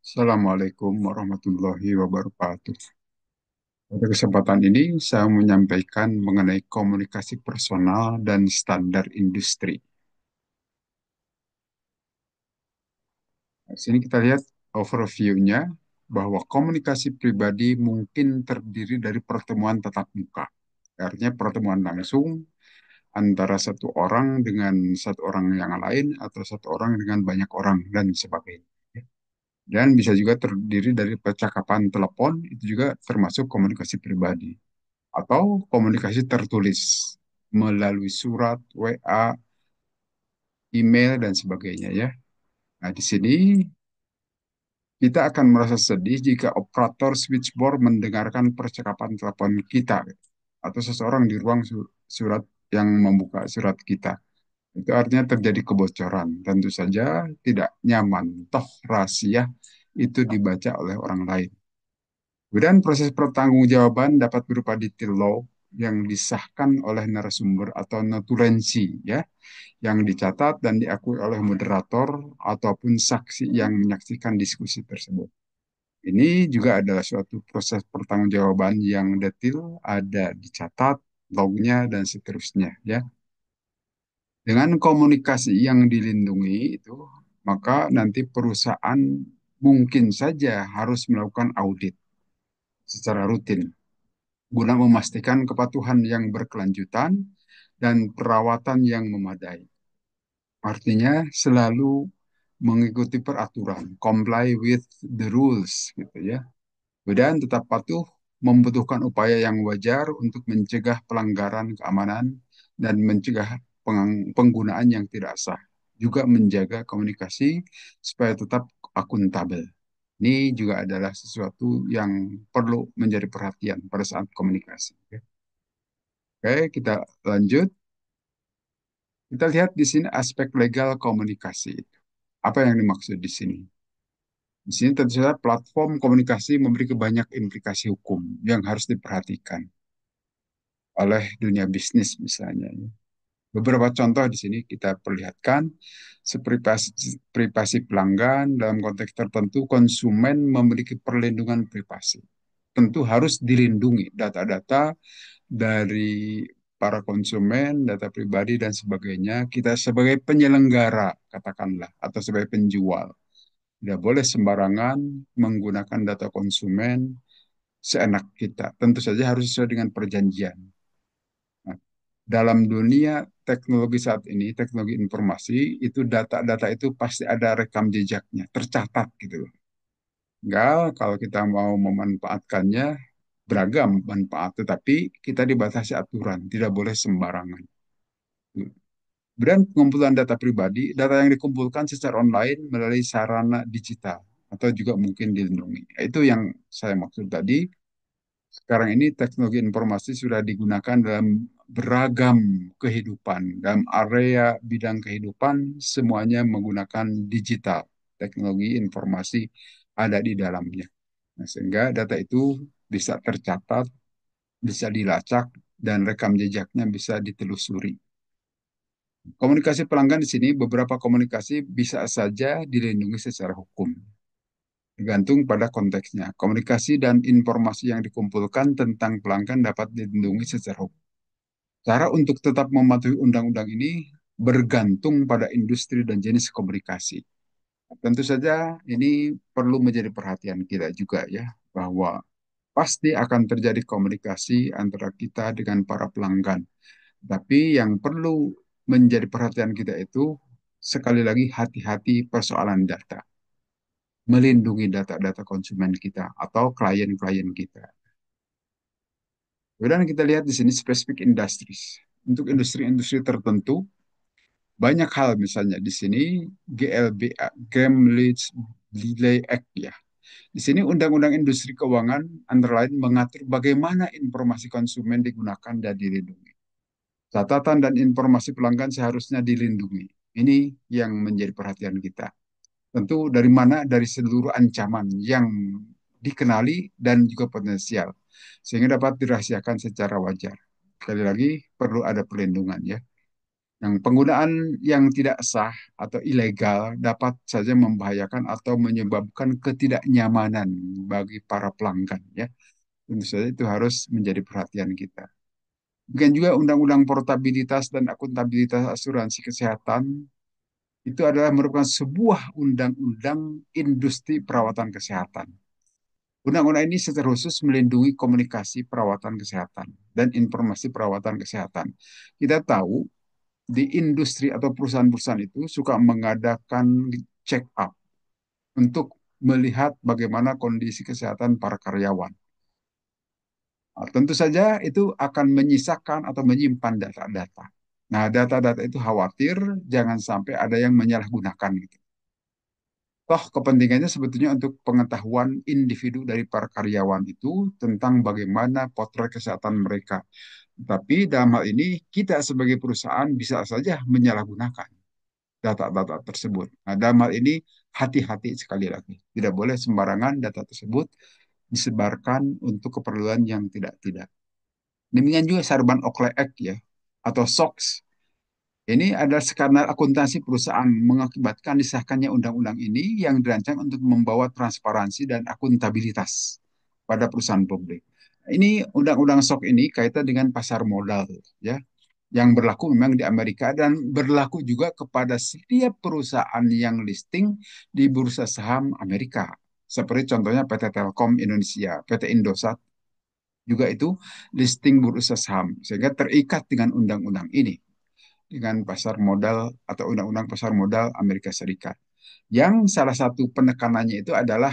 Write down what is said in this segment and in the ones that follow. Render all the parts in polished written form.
Assalamualaikum warahmatullahi wabarakatuh. Pada kesempatan ini, saya menyampaikan mengenai komunikasi personal dan standar industri. Di sini kita lihat overview-nya bahwa komunikasi pribadi mungkin terdiri dari pertemuan tatap muka. Artinya pertemuan langsung antara satu orang dengan satu orang yang lain atau satu orang dengan banyak orang dan sebagainya. Dan bisa juga terdiri dari percakapan telepon, itu juga termasuk komunikasi pribadi. Atau komunikasi tertulis melalui surat, WA, email, dan sebagainya ya. Nah, di sini kita akan merasa sedih jika operator switchboard mendengarkan percakapan telepon kita atau seseorang di ruang surat yang membuka surat kita. Itu artinya terjadi kebocoran. Tentu saja tidak nyaman. Toh rahasia itu dibaca oleh orang lain. Kemudian proses pertanggungjawaban dapat berupa detail log yang disahkan oleh narasumber atau notulensi ya, yang dicatat dan diakui oleh moderator ataupun saksi yang menyaksikan diskusi tersebut. Ini juga adalah suatu proses pertanggungjawaban yang detail, ada dicatat, lognya dan seterusnya ya. Dengan komunikasi yang dilindungi itu, maka nanti perusahaan mungkin saja harus melakukan audit secara rutin guna memastikan kepatuhan yang berkelanjutan dan perawatan yang memadai. Artinya selalu mengikuti peraturan, comply with the rules gitu ya. Dan tetap patuh membutuhkan upaya yang wajar untuk mencegah pelanggaran keamanan dan mencegah penggunaan yang tidak sah. Juga menjaga komunikasi supaya tetap akuntabel. Ini juga adalah sesuatu yang perlu menjadi perhatian pada saat komunikasi. Oke, kita lanjut. Kita lihat di sini aspek legal komunikasi. Apa yang dimaksud di sini? Di sini tentu saja platform komunikasi memiliki banyak implikasi hukum yang harus diperhatikan oleh dunia bisnis misalnya. Beberapa contoh di sini kita perlihatkan privasi pelanggan dalam konteks tertentu konsumen memiliki perlindungan privasi. Tentu harus dilindungi data-data dari para konsumen, data pribadi dan sebagainya. Kita sebagai penyelenggara katakanlah atau sebagai penjual tidak boleh sembarangan menggunakan data konsumen seenak kita. Tentu saja harus sesuai dengan perjanjian. Nah, dalam dunia teknologi saat ini, teknologi informasi, itu data-data itu pasti ada rekam jejaknya, tercatat gitu loh. Enggak, kalau kita mau memanfaatkannya, beragam manfaat, tetapi kita dibatasi aturan, tidak boleh sembarangan. Kemudian pengumpulan data pribadi, data yang dikumpulkan secara online melalui sarana digital, atau juga mungkin dilindungi. Itu yang saya maksud tadi. Sekarang ini teknologi informasi sudah digunakan dalam beragam kehidupan, dalam area bidang kehidupan, semuanya menggunakan digital. Teknologi informasi ada di dalamnya. Nah, sehingga data itu bisa tercatat, bisa dilacak, dan rekam jejaknya bisa ditelusuri. Komunikasi pelanggan di sini, beberapa komunikasi bisa saja dilindungi secara hukum. Tergantung pada konteksnya. Komunikasi dan informasi yang dikumpulkan tentang pelanggan dapat dilindungi secara hukum. Cara untuk tetap mematuhi undang-undang ini bergantung pada industri dan jenis komunikasi. Tentu saja ini perlu menjadi perhatian kita juga ya, bahwa pasti akan terjadi komunikasi antara kita dengan para pelanggan. Tapi yang perlu menjadi perhatian kita itu sekali lagi hati-hati persoalan data, melindungi data-data konsumen kita atau klien-klien kita. Kemudian kita lihat di sini spesifik industri. Untuk industri-industri tertentu, banyak hal misalnya di sini GLBA, Game Leads Delay Act ya. Di sini Undang-Undang Industri Keuangan antara lain mengatur bagaimana informasi konsumen digunakan dan dilindungi. Catatan dan informasi pelanggan seharusnya dilindungi. Ini yang menjadi perhatian kita. Tentu dari mana? Dari seluruh ancaman yang dikenali dan juga potensial. Sehingga dapat dirahasiakan secara wajar. Sekali lagi, perlu ada perlindungan ya. Yang penggunaan yang tidak sah atau ilegal dapat saja membahayakan atau menyebabkan ketidaknyamanan bagi para pelanggan ya. Tentu saja itu harus menjadi perhatian kita. Demikian juga Undang-Undang Portabilitas dan Akuntabilitas Asuransi Kesehatan itu adalah merupakan sebuah undang-undang industri perawatan kesehatan. Undang-undang ini secara khusus melindungi komunikasi perawatan kesehatan dan informasi perawatan kesehatan. Kita tahu di industri atau perusahaan-perusahaan itu suka mengadakan check up untuk melihat bagaimana kondisi kesehatan para karyawan. Nah, tentu saja itu akan menyisakan atau menyimpan data-data. Nah, data-data itu khawatir jangan sampai ada yang menyalahgunakan gitu. Toh kepentingannya sebetulnya untuk pengetahuan individu dari para karyawan itu tentang bagaimana potret kesehatan mereka. Tapi dalam hal ini kita sebagai perusahaan bisa saja menyalahgunakan data-data tersebut. Nah, dalam hal ini hati-hati sekali lagi. Tidak boleh sembarangan data tersebut disebarkan untuk keperluan yang tidak-tidak. Demikian juga Sarban Oakley Act ya, atau SOX. Ini adalah skandal akuntansi perusahaan mengakibatkan disahkannya undang-undang ini yang dirancang untuk membawa transparansi dan akuntabilitas pada perusahaan publik. Ini undang-undang SOX ini kaitan dengan pasar modal ya, yang berlaku memang di Amerika dan berlaku juga kepada setiap perusahaan yang listing di bursa saham Amerika. Seperti contohnya PT Telkom Indonesia, PT Indosat juga itu listing bursa saham sehingga terikat dengan undang-undang ini dengan pasar modal atau undang-undang pasar modal Amerika Serikat. Yang salah satu penekanannya itu adalah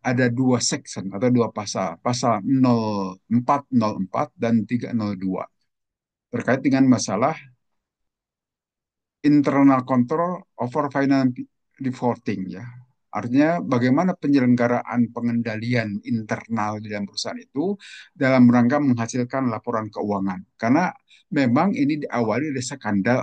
ada dua section atau dua pasal, pasal 0404 dan 302 terkait dengan masalah internal control over financial reporting ya. Artinya bagaimana penyelenggaraan pengendalian internal di dalam perusahaan itu dalam rangka menghasilkan laporan keuangan. Karena memang ini diawali dari skandal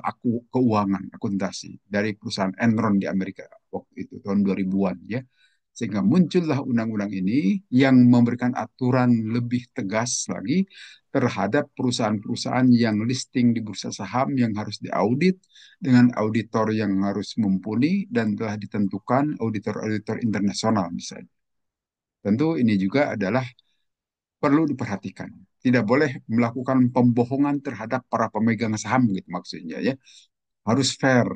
keuangan akuntansi dari perusahaan Enron di Amerika waktu itu tahun 2000-an ya. Sehingga muncullah undang-undang ini yang memberikan aturan lebih tegas lagi terhadap perusahaan-perusahaan yang listing di bursa saham yang harus diaudit dengan auditor yang harus mumpuni dan telah ditentukan auditor-auditor internasional misalnya. Tentu ini juga adalah perlu diperhatikan. Tidak boleh melakukan pembohongan terhadap para pemegang saham gitu maksudnya ya. Harus fair.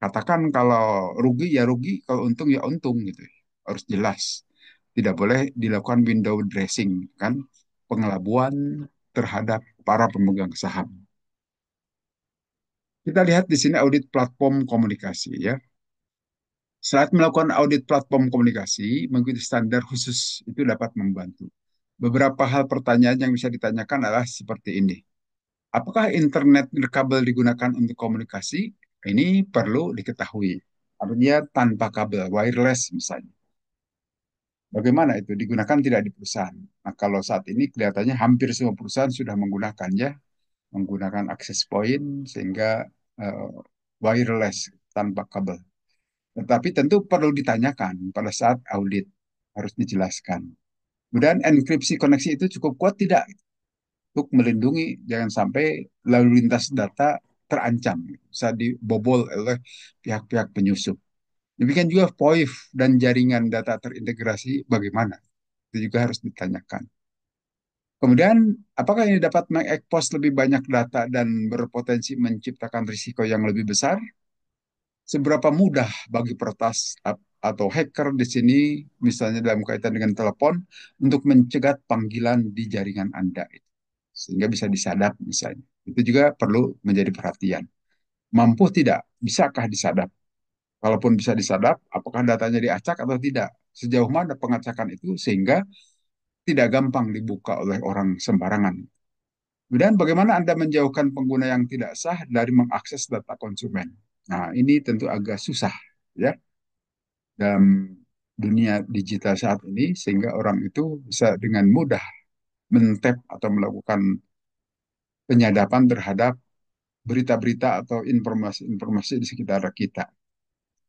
Katakan kalau rugi ya rugi, kalau untung ya untung gitu. Harus jelas. Tidak boleh dilakukan window dressing kan, pengelabuan terhadap para pemegang saham. Kita lihat di sini audit platform komunikasi ya. Saat melakukan audit platform komunikasi, mengikuti standar khusus itu dapat membantu. Beberapa hal pertanyaan yang bisa ditanyakan adalah seperti ini. Apakah internet kabel digunakan untuk komunikasi? Ini perlu diketahui. Artinya tanpa kabel, wireless misalnya. Bagaimana itu digunakan tidak di perusahaan? Nah, kalau saat ini kelihatannya hampir semua perusahaan sudah menggunakannya, menggunakan access point sehingga uh, wireless tanpa kabel. Tetapi tentu perlu ditanyakan pada saat audit, harus dijelaskan. Kemudian enkripsi koneksi itu cukup kuat tidak untuk melindungi jangan sampai lalu lintas data terancam, bisa dibobol oleh pihak-pihak penyusup. Demikian juga POIF dan jaringan data terintegrasi bagaimana, itu juga harus ditanyakan. Kemudian, apakah ini dapat mengekspos lebih banyak data dan berpotensi menciptakan risiko yang lebih besar? Seberapa mudah bagi peretas atau hacker di sini, misalnya dalam kaitan dengan telepon, untuk mencegat panggilan di jaringan Anda itu, sehingga bisa disadap misalnya. Itu juga perlu menjadi perhatian. Mampu tidak? Bisakah disadap? Kalaupun bisa disadap, apakah datanya diacak atau tidak? Sejauh mana pengacakan itu sehingga tidak gampang dibuka oleh orang sembarangan. Kemudian bagaimana Anda menjauhkan pengguna yang tidak sah dari mengakses data konsumen? Nah, ini tentu agak susah ya dalam dunia digital saat ini sehingga orang itu bisa dengan mudah mentap atau melakukan penyadapan terhadap berita-berita atau informasi-informasi di sekitar kita.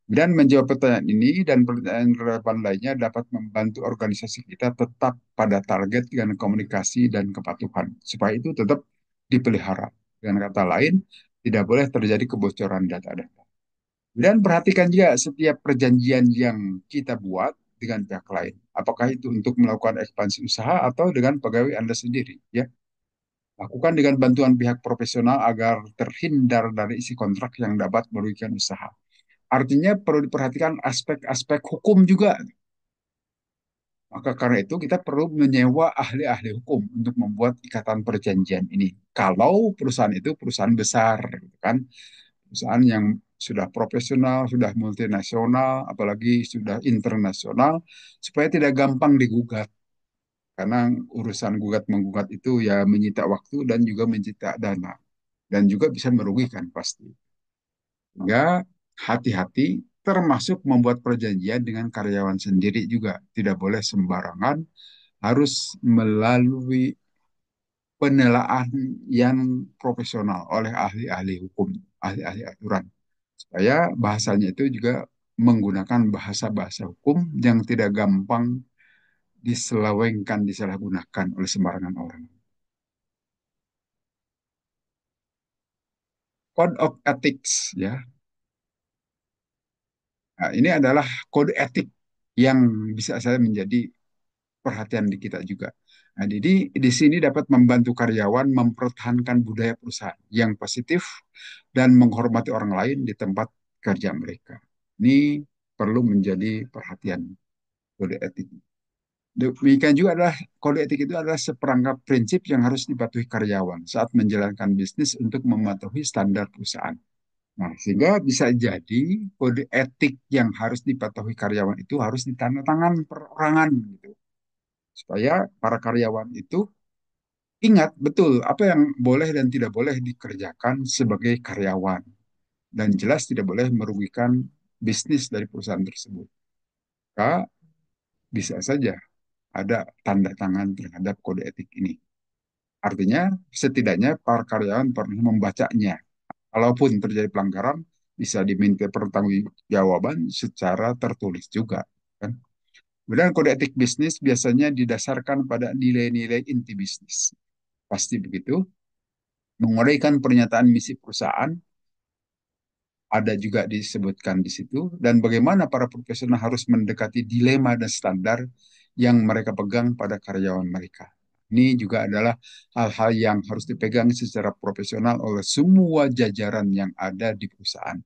Dan menjawab pertanyaan ini dan pertanyaan relevan lainnya dapat membantu organisasi kita tetap pada target dengan komunikasi dan kepatuhan. Supaya itu tetap dipelihara. Dengan kata lain, Tidak boleh terjadi kebocoran data-data. Dan perhatikan juga setiap perjanjian yang kita buat dengan pihak lain. Apakah itu untuk melakukan ekspansi usaha atau dengan pegawai Anda sendiri, ya. Lakukan dengan bantuan pihak profesional agar terhindar dari isi kontrak yang dapat merugikan usaha. Artinya perlu diperhatikan aspek-aspek hukum juga. Maka karena itu kita perlu menyewa ahli-ahli hukum untuk membuat ikatan perjanjian ini. Kalau perusahaan itu perusahaan besar, gitu kan, perusahaan yang sudah profesional, sudah multinasional, apalagi sudah internasional, supaya tidak gampang digugat. Karena urusan gugat menggugat itu ya menyita waktu dan juga menyita dana dan juga bisa merugikan pasti. Sehingga hati-hati termasuk membuat perjanjian dengan karyawan sendiri juga tidak boleh sembarangan, harus melalui penilaian yang profesional oleh ahli-ahli hukum, ahli-ahli aturan, supaya bahasanya itu juga menggunakan bahasa-bahasa hukum yang tidak gampang diselewengkan, disalahgunakan oleh sembarangan orang. Code of Ethics, ya. Nah, ini adalah kode etik yang bisa saya menjadi perhatian di kita juga. Nah, jadi di sini dapat membantu karyawan mempertahankan budaya perusahaan yang positif dan menghormati orang lain di tempat kerja mereka. Ini perlu menjadi perhatian kode etik. Demikian juga adalah kode etik itu adalah seperangkap prinsip yang harus dipatuhi karyawan saat menjalankan bisnis untuk mematuhi standar perusahaan. Nah, sehingga bisa jadi kode etik yang harus dipatuhi karyawan itu harus ditandatangan perorangan gitu. Supaya para karyawan itu ingat betul apa yang boleh dan tidak boleh dikerjakan sebagai karyawan. Dan jelas tidak boleh merugikan bisnis dari perusahaan tersebut. Maka bisa saja ada tanda tangan terhadap kode etik ini. Artinya setidaknya para karyawan pernah membacanya. Kalaupun terjadi pelanggaran, bisa diminta pertanggungjawaban secara tertulis juga. Kan? Kemudian kode etik bisnis biasanya didasarkan pada nilai-nilai inti bisnis. Pasti begitu. Menguraikan pernyataan misi perusahaan, ada juga disebutkan di situ. Dan bagaimana para profesional harus mendekati dilema dan standar yang mereka pegang pada karyawan mereka. Ini juga adalah hal-hal yang harus dipegang secara profesional oleh semua jajaran yang ada di perusahaan.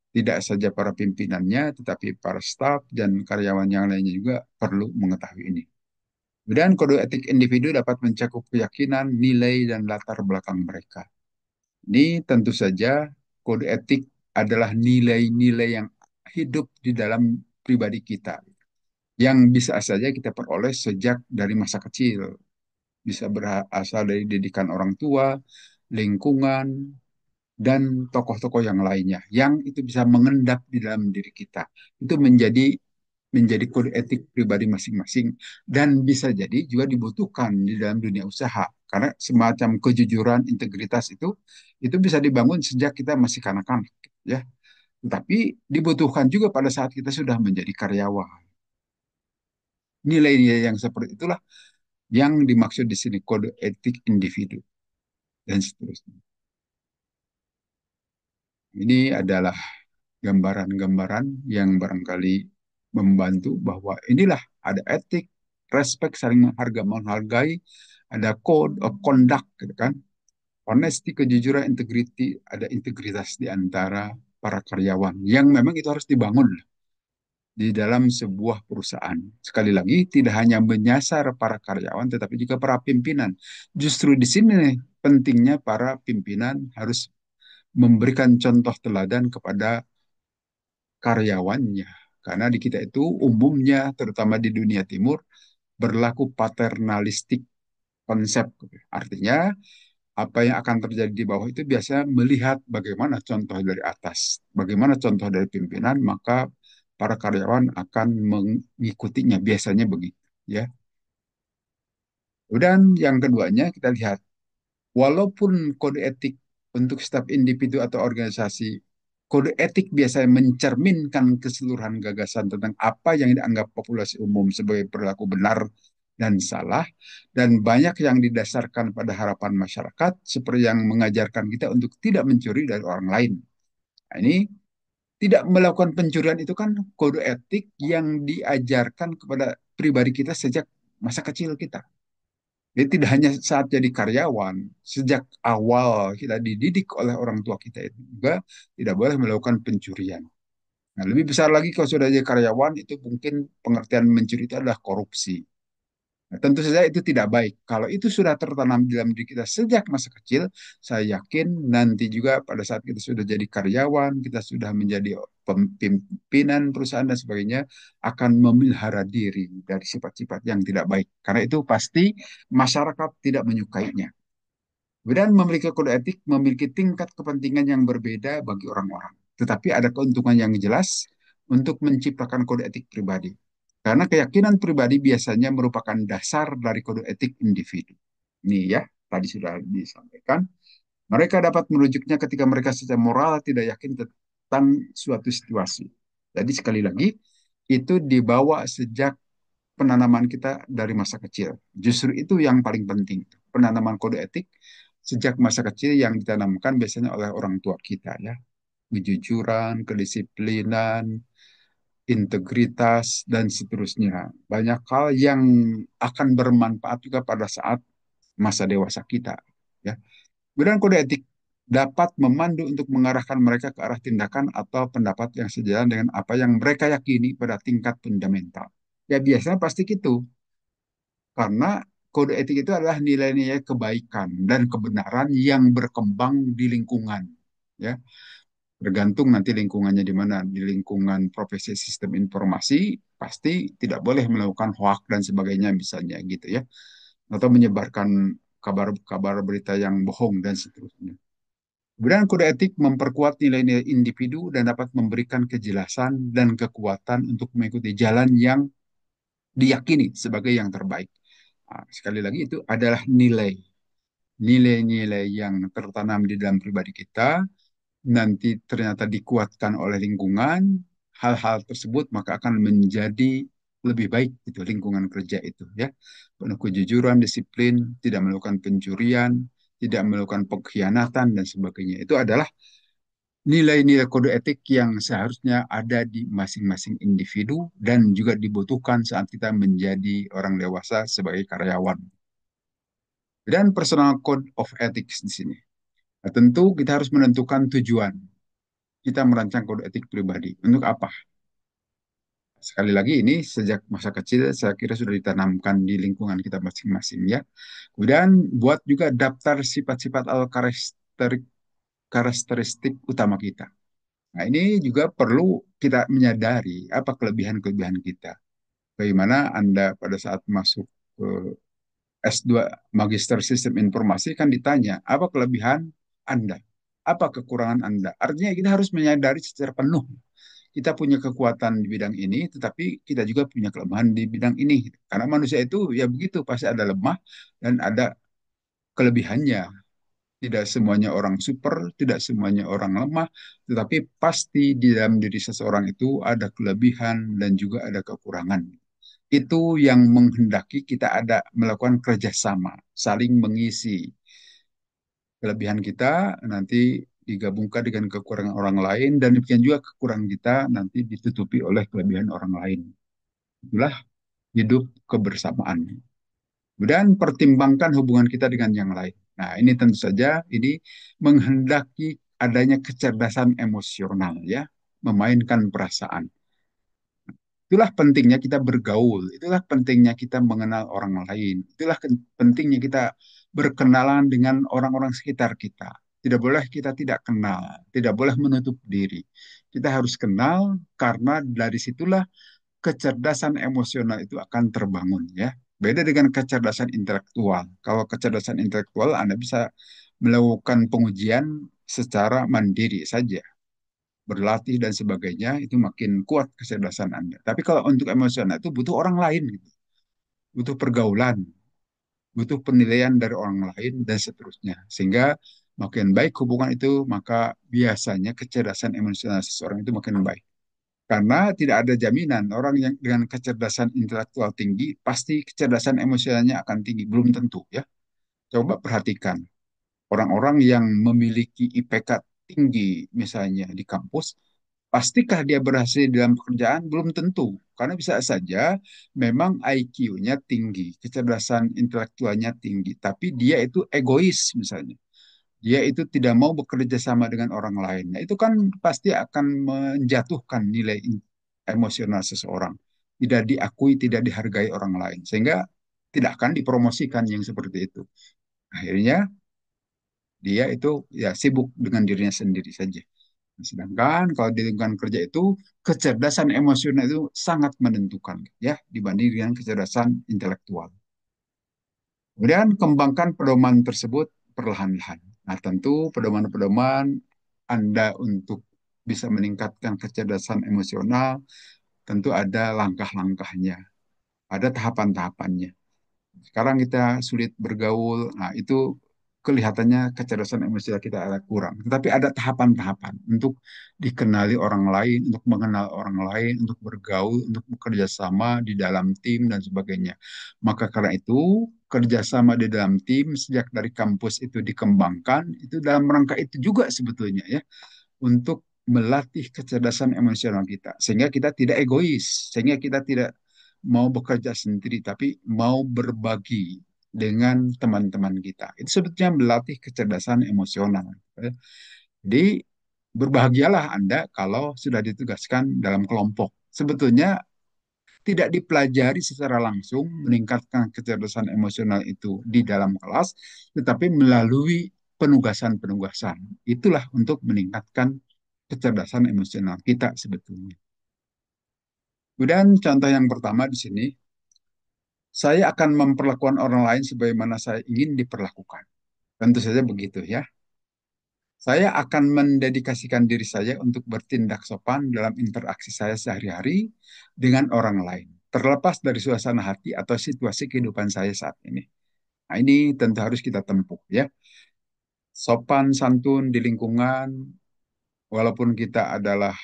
Tidak saja para pimpinannya, tetapi para staf dan karyawan yang lainnya juga perlu mengetahui ini. Kemudian kode etik individu dapat mencakup keyakinan, nilai, dan latar belakang mereka. Ini tentu saja kode etik adalah nilai-nilai yang hidup di dalam pribadi kita, yang bisa saja kita peroleh sejak dari masa kecil. Bisa berasal dari didikan orang tua, lingkungan, dan tokoh-tokoh yang lainnya yang itu bisa mengendap di dalam diri kita. Itu menjadi kode etik pribadi masing-masing dan bisa jadi juga dibutuhkan di dalam dunia usaha karena semacam kejujuran, integritas itu bisa dibangun sejak kita masih kanak-kanak, ya. Tapi dibutuhkan juga pada saat kita sudah menjadi karyawan. Nilai-nilai yang seperti itulah yang dimaksud di sini kode etik individu dan seterusnya. Ini adalah gambaran-gambaran yang barangkali membantu bahwa inilah ada etik, respect, saling menghargai, ada code of conduct, gitu kan, honesty, kejujuran, integrity, ada integritas di antara para karyawan yang memang itu harus dibangun di dalam sebuah perusahaan. Sekali lagi, tidak hanya menyasar para karyawan, tetapi juga para pimpinan. Justru di sini nih, pentingnya para pimpinan harus memberikan contoh teladan kepada karyawannya. Karena di kita itu umumnya, terutama di dunia timur, berlaku paternalistik konsep. Artinya, apa yang akan terjadi di bawah itu biasanya melihat bagaimana contoh dari atas, bagaimana contoh dari pimpinan, maka para karyawan akan mengikutinya. Biasanya begitu, ya. Dan yang keduanya kita lihat, walaupun kode etik untuk staf individu atau organisasi, kode etik biasanya mencerminkan keseluruhan gagasan tentang apa yang dianggap populasi umum sebagai perilaku benar dan salah, dan banyak yang didasarkan pada harapan masyarakat, seperti yang mengajarkan kita untuk tidak mencuri dari orang lain. Nah, ini tidak melakukan pencurian itu kan kode etik yang diajarkan kepada pribadi kita sejak masa kecil kita. Jadi tidak hanya saat jadi karyawan, sejak awal kita dididik oleh orang tua kita itu juga tidak boleh melakukan pencurian. Nah, lebih besar lagi kalau sudah jadi karyawan itu mungkin pengertian mencuri itu adalah korupsi. Nah, tentu saja itu tidak baik. Kalau itu sudah tertanam di dalam diri kita sejak masa kecil, saya yakin nanti juga pada saat kita sudah jadi karyawan, kita sudah menjadi pimpinan perusahaan dan sebagainya, akan memelihara diri dari sifat-sifat yang tidak baik. Karena itu pasti masyarakat tidak menyukainya. Dan memiliki kode etik memiliki tingkat kepentingan yang berbeda bagi orang-orang. Tetapi ada keuntungan yang jelas untuk menciptakan kode etik pribadi. Karena keyakinan pribadi biasanya merupakan dasar dari kode etik individu. Ini ya, tadi sudah disampaikan. Mereka dapat merujuknya ketika mereka secara moral tidak yakin tentang suatu situasi. Jadi sekali lagi, itu dibawa sejak penanaman kita dari masa kecil. Justru itu yang paling penting. Penanaman kode etik sejak masa kecil yang ditanamkan biasanya oleh orang tua kita ya. Kejujuran, kedisiplinan, integritas, dan seterusnya. Banyak hal yang akan bermanfaat juga pada saat masa dewasa kita. Ya. Kemudian kode etik dapat memandu untuk mengarahkan mereka ke arah tindakan atau pendapat yang sejalan dengan apa yang mereka yakini pada tingkat fundamental. Ya biasanya pasti gitu. Karena kode etik itu adalah nilai-nilai kebaikan dan kebenaran yang berkembang di lingkungan. Ya, tergantung nanti lingkungannya di mana. Di lingkungan profesi sistem informasi pasti tidak boleh melakukan hoak dan sebagainya misalnya gitu ya. Atau menyebarkan kabar-kabar berita yang bohong dan seterusnya. Kemudian kode etik memperkuat nilai-nilai individu dan dapat memberikan kejelasan dan kekuatan untuk mengikuti jalan yang diyakini sebagai yang terbaik. Nah, sekali lagi itu adalah nilai-nilai yang tertanam di dalam pribadi kita, nanti ternyata dikuatkan oleh lingkungan, hal-hal tersebut maka akan menjadi lebih baik itu lingkungan kerja itu ya. Penuh kejujuran, disiplin, tidak melakukan pencurian, tidak melakukan pengkhianatan dan sebagainya. Itu adalah nilai-nilai kode etik yang seharusnya ada di masing-masing individu dan juga dibutuhkan saat kita menjadi orang dewasa sebagai karyawan. Dan personal code of ethics di sini. Nah, tentu kita harus menentukan tujuan kita merancang kode etik pribadi. Untuk apa? Sekali lagi ini sejak masa kecil saya kira sudah ditanamkan di lingkungan kita masing-masing ya. Kemudian buat juga daftar sifat-sifat atau karakteristik utama kita. Nah, ini juga perlu kita menyadari apa kelebihan-kelebihan kita. Bagaimana Anda pada saat masuk ke S2 Magister Sistem Informasi kan ditanya, apa kelebihan Anda? Apa kekurangan Anda? Artinya kita harus menyadari secara penuh. Kita punya kekuatan di bidang ini, tetapi kita juga punya kelemahan di bidang ini. Karena manusia itu ya begitu, pasti ada lemah dan ada kelebihannya. Tidak semuanya orang super, tidak semuanya orang lemah, tetapi pasti di dalam diri seseorang itu ada kelebihan dan juga ada kekurangan. Itu yang menghendaki kita ada melakukan kerjasama, saling mengisi kelebihan kita nanti digabungkan dengan kekurangan orang lain dan demikian juga kekurangan kita nanti ditutupi oleh kelebihan orang lain. Itulah hidup kebersamaan. Dan pertimbangkan hubungan kita dengan yang lain. Nah, ini tentu saja ini menghendaki adanya kecerdasan emosional ya, memainkan perasaan. Itulah pentingnya kita bergaul, itulah pentingnya kita mengenal orang lain, itulah pentingnya kita berkenalan dengan orang-orang sekitar kita. Tidak boleh kita tidak kenal, tidak boleh menutup diri. Kita harus kenal karena dari situlah kecerdasan emosional itu akan terbangun ya. Beda dengan kecerdasan intelektual. Kalau kecerdasan intelektual Anda bisa melakukan pengujian secara mandiri saja, berlatih dan sebagainya, itu makin kuat kecerdasan Anda. Tapi kalau untuk emosional itu butuh orang lain, gitu. Butuh pergaulan, butuh penilaian dari orang lain dan seterusnya. Sehingga makin baik hubungan itu, maka biasanya kecerdasan emosional seseorang itu makin baik. Karena tidak ada jaminan orang yang dengan kecerdasan intelektual tinggi pasti kecerdasan emosionalnya akan tinggi. Belum tentu ya. Coba perhatikan orang-orang yang memiliki IPK tinggi misalnya di kampus, pastikah dia berhasil dalam pekerjaan? Belum tentu. Karena bisa saja memang IQ-nya tinggi, kecerdasan intelektualnya tinggi, tapi dia itu egois misalnya. Dia itu tidak mau bekerja sama dengan orang lain. Nah, itu kan pasti akan menjatuhkan nilai emosional seseorang. Tidak diakui, tidak dihargai orang lain. Sehingga tidak akan dipromosikan yang seperti itu. Akhirnya dia itu ya sibuk dengan dirinya sendiri saja. Sedangkan kalau di lingkungan kerja itu kecerdasan emosional itu sangat menentukan ya dibanding dengan kecerdasan intelektual. Kemudian kembangkan pedoman tersebut perlahan-lahan. Nah, tentu pedoman-pedoman Anda untuk bisa meningkatkan kecerdasan emosional tentu ada langkah-langkahnya, ada tahapan-tahapannya. Sekarang kita sulit bergaul, nah itu kelihatannya kecerdasan emosional kita agak kurang. Tetapi ada tahapan-tahapan untuk dikenali orang lain, untuk mengenal orang lain, untuk bergaul, untuk bekerja sama di dalam tim dan sebagainya. Maka karena itu kerjasama di dalam tim sejak dari kampus itu dikembangkan, itu dalam rangka itu juga sebetulnya ya untuk melatih kecerdasan emosional kita sehingga kita tidak egois, sehingga kita tidak mau bekerja sendiri tapi mau berbagi dengan teman-teman kita. Itu sebetulnya melatih kecerdasan emosional. Jadi berbahagialah Anda kalau sudah ditugaskan dalam kelompok. Sebetulnya tidak dipelajari secara langsung meningkatkan kecerdasan emosional itu di dalam kelas, tetapi melalui penugasan-penugasan. Itulah untuk meningkatkan kecerdasan emosional kita sebetulnya. Kemudian contoh yang pertama di sini, saya akan memperlakukan orang lain sebagaimana saya ingin diperlakukan. Tentu saja begitu ya. Saya akan mendedikasikan diri saya untuk bertindak sopan dalam interaksi saya sehari-hari dengan orang lain, terlepas dari suasana hati atau situasi kehidupan saya saat ini. Nah, ini tentu harus kita tempuh ya. Sopan santun di lingkungan, walaupun kita adalah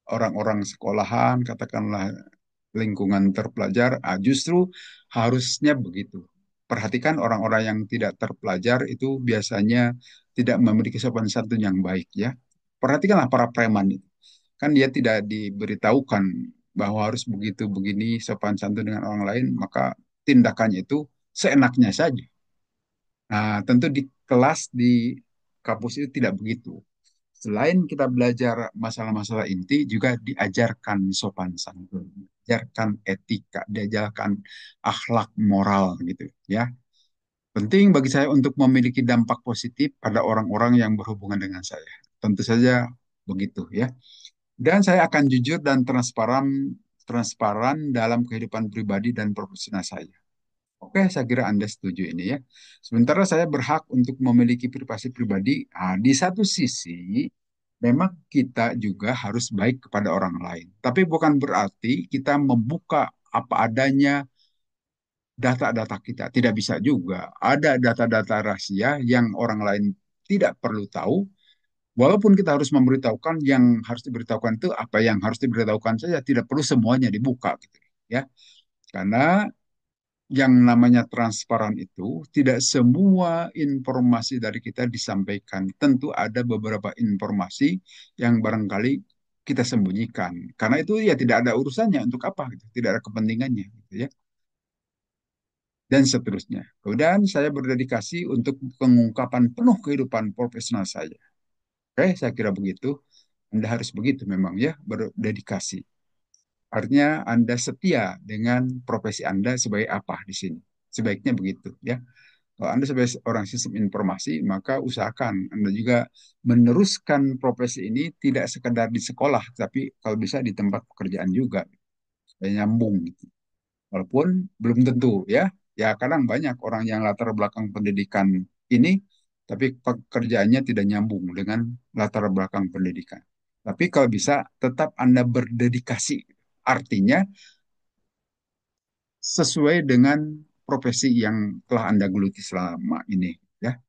orang-orang sekolahan, katakanlah lingkungan terpelajar, justru harusnya begitu. Perhatikan orang-orang yang tidak terpelajar itu biasanya tidak memiliki sopan santun yang baik ya. Perhatikanlah para preman itu. Kan dia tidak diberitahukan bahwa harus begitu begini sopan santun dengan orang lain, maka tindakannya itu seenaknya saja. Nah, tentu di kelas di kampus itu tidak begitu. Selain kita belajar masalah-masalah inti, juga diajarkan sopan santun, diajarkan etika, diajarkan akhlak moral gitu ya. Penting bagi saya untuk memiliki dampak positif pada orang-orang yang berhubungan dengan saya. Tentu saja begitu ya. Dan saya akan jujur dan transparan transparan dalam kehidupan pribadi dan profesional saya. Oke, saya kira Anda setuju ini ya. Sementara saya berhak untuk memiliki privasi pribadi. Di satu sisi, memang kita juga harus baik kepada orang lain. Tapi bukan berarti kita membuka apa adanya data-data kita. Tidak bisa juga. Ada data-data rahasia yang orang lain tidak perlu tahu. Walaupun kita harus memberitahukan yang harus diberitahukan itu apa yang harus diberitahukan saja. Tidak perlu semuanya dibuka gitu ya. Karena yang namanya transparan itu tidak semua informasi dari kita disampaikan. Tentu ada beberapa informasi yang barangkali kita sembunyikan. Karena itu ya tidak ada urusannya untuk apa gitu, tidak ada kepentingannya gitu ya. Dan seterusnya. Kemudian saya berdedikasi untuk pengungkapan penuh kehidupan profesional saya. Oke, saya kira begitu. Anda harus begitu memang ya, berdedikasi. Artinya Anda setia dengan profesi Anda sebagai apa di sini. Sebaiknya begitu ya. Kalau Anda sebagai orang sistem informasi, maka usahakan Anda juga meneruskan profesi ini tidak sekedar di sekolah, tapi kalau bisa di tempat pekerjaan juga, supaya nyambung gitu. Walaupun belum tentu ya. Ya kadang banyak orang yang latar belakang pendidikan ini, tapi pekerjaannya tidak nyambung dengan latar belakang pendidikan. Tapi kalau bisa tetap Anda berdedikasi. Artinya sesuai dengan profesi yang telah Anda geluti selama ini. Ya,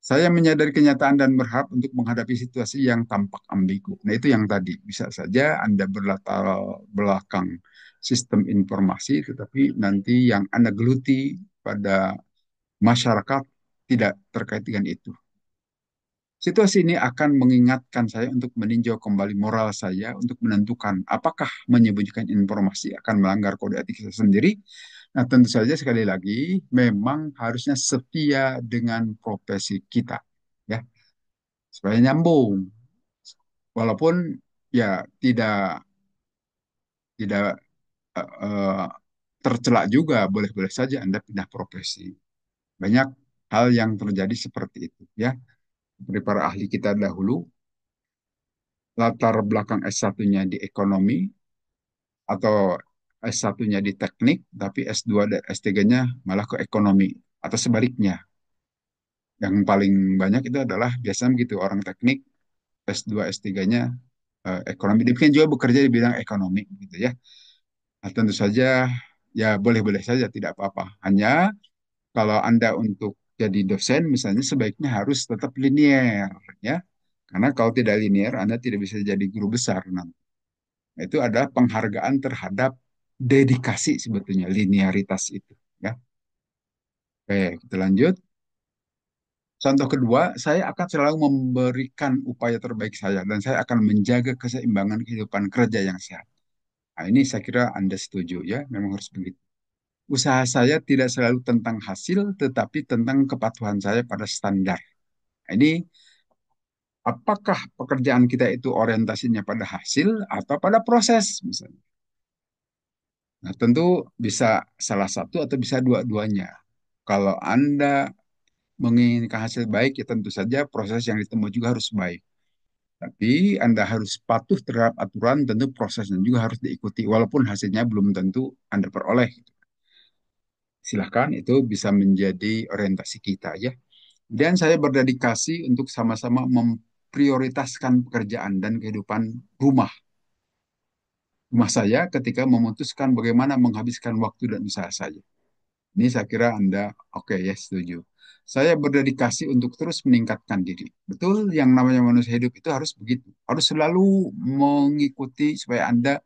Saya menyadari kenyataan dan berharap untuk menghadapi situasi yang tampak ambigu. Nah, itu yang tadi. Bisa saja Anda berlatar belakang sistem informasi, tetapi nanti yang Anda geluti pada masyarakat tidak terkait dengan itu. Situasi ini akan mengingatkan saya untuk meninjau kembali moral saya untuk menentukan apakah menyembunyikan informasi akan melanggar kode etik saya sendiri. Nah, tentu saja sekali lagi memang harusnya setia dengan profesi kita, ya, supaya nyambung. Walaupun ya tidak tercela juga, boleh-boleh saja Anda pindah profesi. Banyak hal yang terjadi seperti itu, ya. Seperti para ahli kita dahulu, latar belakang S1-nya di ekonomi atau S1-nya di teknik, tapi S2 dan S3-nya malah ke ekonomi atau sebaliknya. Yang paling banyak itu adalah biasanya begitu orang teknik S2 S3-nya ekonomi. Demikian juga bekerja di bidang ekonomi gitu ya. Nah, tentu saja ya boleh-boleh saja tidak apa-apa. Hanya kalau Anda untuk jadi dosen misalnya sebaiknya harus tetap linier ya. Karena kalau tidak linier Anda tidak bisa jadi guru besar nanti. Itu adalah penghargaan terhadap dedikasi sebetulnya linearitas itu ya. Oke, kita lanjut. Contoh kedua, saya akan selalu memberikan upaya terbaik saya dan saya akan menjaga keseimbangan kehidupan kerja yang sehat. Nah, ini saya kira Anda setuju ya, memang harus begitu. Usaha saya tidak selalu tentang hasil, tetapi tentang kepatuhan saya pada standar. Nah, ini apakah pekerjaan kita itu orientasinya pada hasil atau pada proses misalnya. Nah, tentu bisa salah satu atau bisa dua-duanya. Kalau Anda menginginkan hasil baik, ya tentu saja proses yang ditemui juga harus baik. Tapi Anda harus patuh terhadap aturan, tentu prosesnya juga harus diikuti, walaupun hasilnya belum tentu Anda peroleh. Silahkan, itu bisa menjadi orientasi kita ya. Dan saya berdedikasi untuk sama-sama memprioritaskan pekerjaan dan kehidupan rumah. Rumah saya ketika memutuskan bagaimana menghabiskan waktu dan usaha saya. Ini saya kira Anda oke ya, setuju. Saya berdedikasi untuk terus meningkatkan diri. Betul, yang namanya manusia hidup itu harus begitu. Harus selalu mengikuti supaya Anda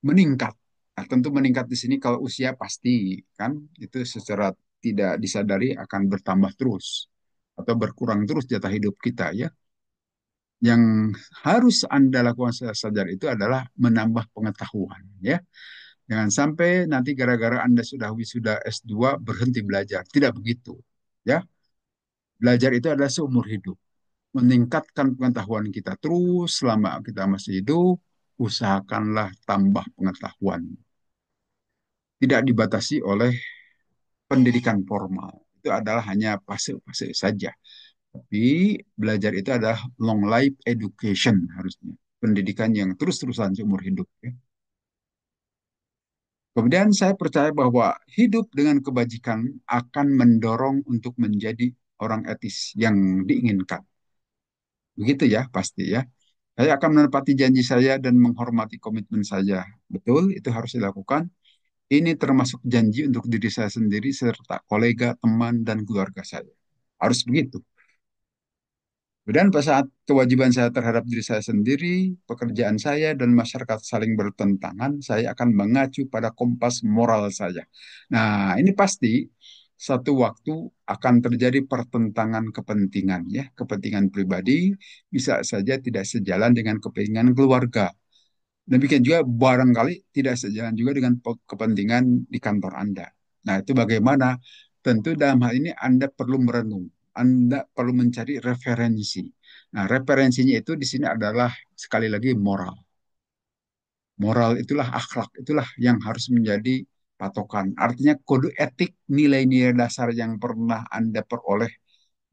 meningkat. Nah, tentu meningkat di sini kalau usia pasti kan itu secara tidak disadari akan bertambah terus atau berkurang terus jatah hidup kita ya. Yang harus Anda lakukan secara sadar itu adalah menambah pengetahuan ya. Jangan sampai nanti gara-gara Anda sudah wisuda S2 berhenti belajar. Tidak begitu. Ya, belajar itu adalah seumur hidup. Meningkatkan pengetahuan kita terus selama kita masih hidup, usahakanlah tambah pengetahuan. Tidak dibatasi oleh pendidikan formal. Itu adalah hanya fase-fase saja. Tapi belajar itu adalah long life education harusnya. Pendidikan yang terus-terusan seumur hidup. Ya. Kemudian saya percaya bahwa hidup dengan kebajikan akan mendorong untuk menjadi orang etis yang diinginkan. Begitu ya, pasti ya. Saya akan menepati janji saya dan menghormati komitmen saya. Betul, itu harus dilakukan. Ini termasuk janji untuk diri saya sendiri serta kolega, teman, dan keluarga saya. Harus begitu. Dan pada saat kewajiban saya terhadap diri saya sendiri, pekerjaan saya, dan masyarakat saling bertentangan, saya akan mengacu pada kompas moral saya. Nah, ini pasti satu waktu akan terjadi pertentangan kepentingan, ya. Kepentingan pribadi bisa saja tidak sejalan dengan kepentingan keluarga. Demikian juga barangkali tidak sejalan juga dengan kepentingan di kantor Anda. Nah, itu bagaimana? Tentu dalam hal ini Anda perlu merenung. Anda perlu mencari referensi. Nah, referensinya itu di sini adalah sekali lagi moral. Moral itulah akhlak, itulah yang harus menjadi patokan. Artinya kode etik, nilai-nilai dasar yang pernah Anda peroleh,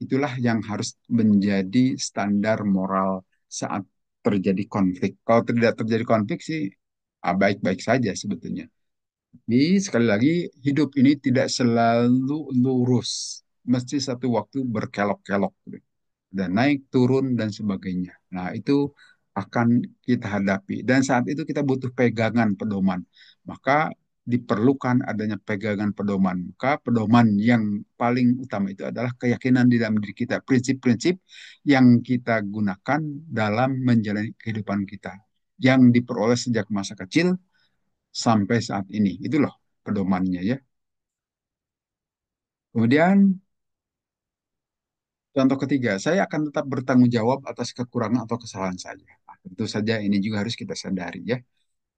itulah yang harus menjadi standar moral saat terjadi konflik. Kalau tidak terjadi konflik sih baik-baik saja sebetulnya. Tapi sekali lagi hidup ini tidak selalu lurus. Mesti satu waktu berkelok-kelok. Dan naik, turun, dan sebagainya. Nah, itu akan kita hadapi. Dan saat itu kita butuh pegangan pedoman. Maka diperlukan adanya pegangan pedoman. Maka pedoman yang paling utama itu adalah keyakinan di dalam diri kita, prinsip-prinsip yang kita gunakan dalam menjalani kehidupan kita, yang diperoleh sejak masa kecil sampai saat ini. Itu loh pedomannya ya. Kemudian contoh ketiga, saya akan tetap bertanggung jawab atas kekurangan atau kesalahan saya. Nah, tentu saja ini juga harus kita sadari ya.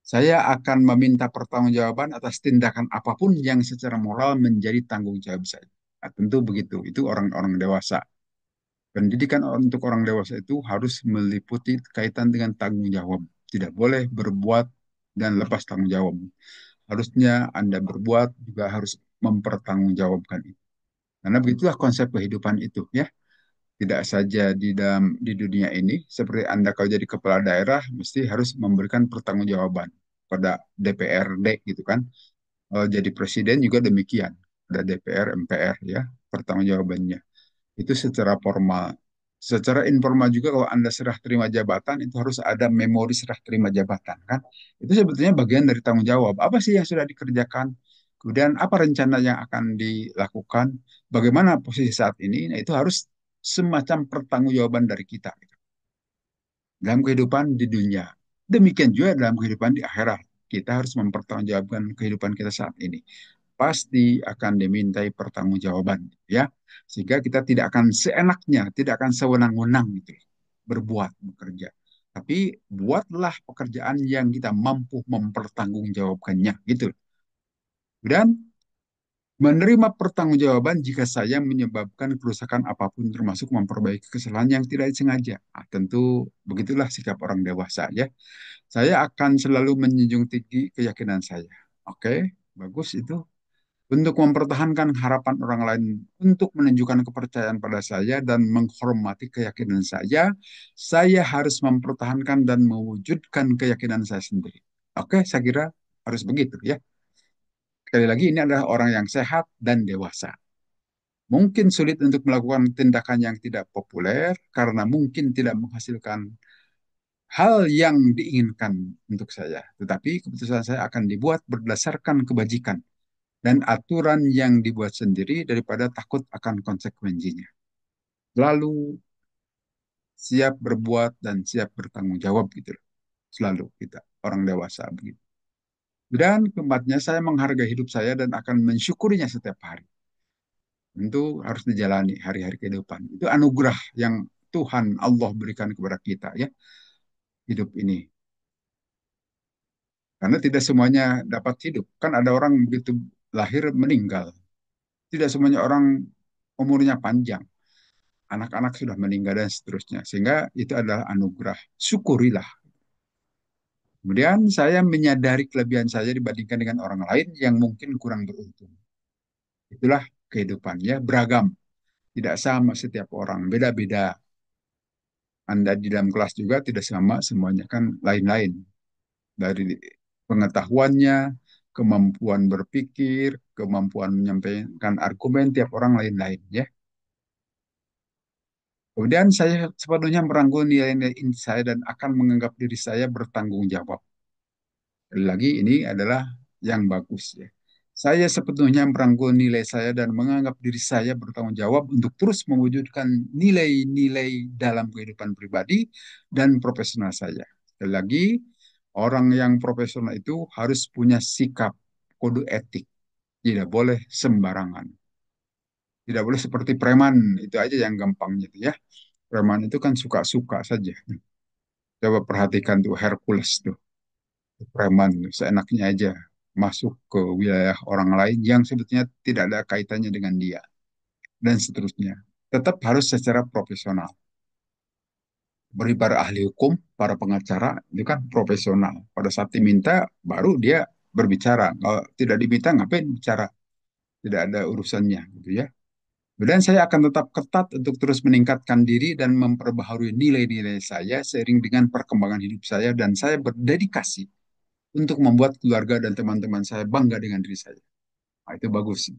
Saya akan meminta pertanggungjawaban atas tindakan apapun yang secara moral menjadi tanggung jawab saya. Nah, tentu begitu. Itu orang-orang dewasa. Pendidikan untuk orang dewasa itu harus meliputi kaitan dengan tanggung jawab. Tidak boleh berbuat dan lepas tanggung jawab. Harusnya Anda berbuat juga harus mempertanggungjawabkan itu. Karena begitulah konsep kehidupan itu ya. Tidak saja di dunia ini, seperti Anda kalau jadi kepala daerah mesti harus memberikan pertanggungjawaban pada DPRD gitu kan. Kalau jadi presiden juga demikian. Ada DPR, MPR ya, pertanggungjawabannya. Itu secara formal. Secara informal juga kalau Anda serah terima jabatan itu harus ada memori serah terima jabatan kan. Itu sebetulnya bagian dari tanggung jawab. Apa sih yang sudah dikerjakan? Kemudian apa rencana yang akan dilakukan? Bagaimana posisi saat ini? Nah, itu harus semacam pertanggungjawaban dari kita gitu, dalam kehidupan di dunia. Demikian juga dalam kehidupan di akhirat. Kita harus mempertanggungjawabkan kehidupan kita saat ini. Pasti akan dimintai pertanggungjawaban, ya. Sehingga kita tidak akan seenaknya, tidak akan sewenang-wenang gitu, berbuat, bekerja. Tapi buatlah pekerjaan yang kita mampu mempertanggungjawabkannya, gitu. Dan menerima pertanggungjawaban jika saya menyebabkan kerusakan apapun termasuk memperbaiki kesalahan yang tidak disengaja. Nah, tentu begitulah sikap orang dewasa ya. Saya akan selalu menjunjung tinggi keyakinan saya. Oke, bagus itu. Untuk mempertahankan harapan orang lain untuk menunjukkan kepercayaan pada saya dan menghormati keyakinan saya harus mempertahankan dan mewujudkan keyakinan saya sendiri. Oke, saya kira harus begitu ya. Sekali lagi, ini adalah orang yang sehat dan dewasa. Mungkin sulit untuk melakukan tindakan yang tidak populer karena mungkin tidak menghasilkan hal yang diinginkan untuk saya. Tetapi keputusan saya akan dibuat berdasarkan kebajikan dan aturan yang dibuat sendiri daripada takut akan konsekuensinya. Lalu siap berbuat dan siap bertanggung jawab gitu loh. Selalu kita orang dewasa begitu. Dan keempatnya saya menghargai hidup saya dan akan mensyukurinya setiap hari. Tentu harus dijalani hari-hari kehidupan. Itu anugerah yang Tuhan Allah berikan kepada kita ya, hidup ini. Karena tidak semuanya dapat hidup. Kan ada orang begitu lahir meninggal. Tidak semuanya orang umurnya panjang. Anak-anak sudah meninggal dan seterusnya. Sehingga itu adalah anugerah. Syukurilah. Kemudian saya menyadari kelebihan saya dibandingkan dengan orang lain yang mungkin kurang beruntung. Itulah kehidupannya beragam. Tidak sama setiap orang. Beda-beda. Anda di dalam kelas juga tidak sama, semuanya kan lain-lain. Dari pengetahuannya, kemampuan berpikir, kemampuan menyampaikan argumen, tiap orang lain-lain ya. Kemudian saya sepenuhnya merangkul nilai-nilai inti saya dan akan menganggap diri saya bertanggung jawab. Lagi ini adalah yang bagus ya. Saya sepenuhnya merangkul nilai saya dan menganggap diri saya bertanggung jawab untuk terus mewujudkan nilai-nilai dalam kehidupan pribadi dan profesional saya. Sekali lagi, orang yang profesional itu harus punya sikap kode etik. Tidak boleh sembarangan. Tidak boleh seperti preman. Itu aja yang gampang gitu ya. Preman itu kan suka-suka saja. Coba perhatikan tuh Hercules tuh. Preman seenaknya aja masuk ke wilayah orang lain yang sebetulnya tidak ada kaitannya dengan dia dan seterusnya. Tetap harus secara profesional. Beri para ahli hukum, para pengacara itu kan profesional. Pada saat diminta baru dia berbicara. Kalau tidak diminta ngapain bicara? Tidak ada urusannya gitu ya. Dan saya akan tetap ketat untuk terus meningkatkan diri dan memperbaharui nilai-nilai saya seiring dengan perkembangan hidup saya dan saya berdedikasi untuk membuat keluarga dan teman-teman saya bangga dengan diri saya. Nah, itu bagus.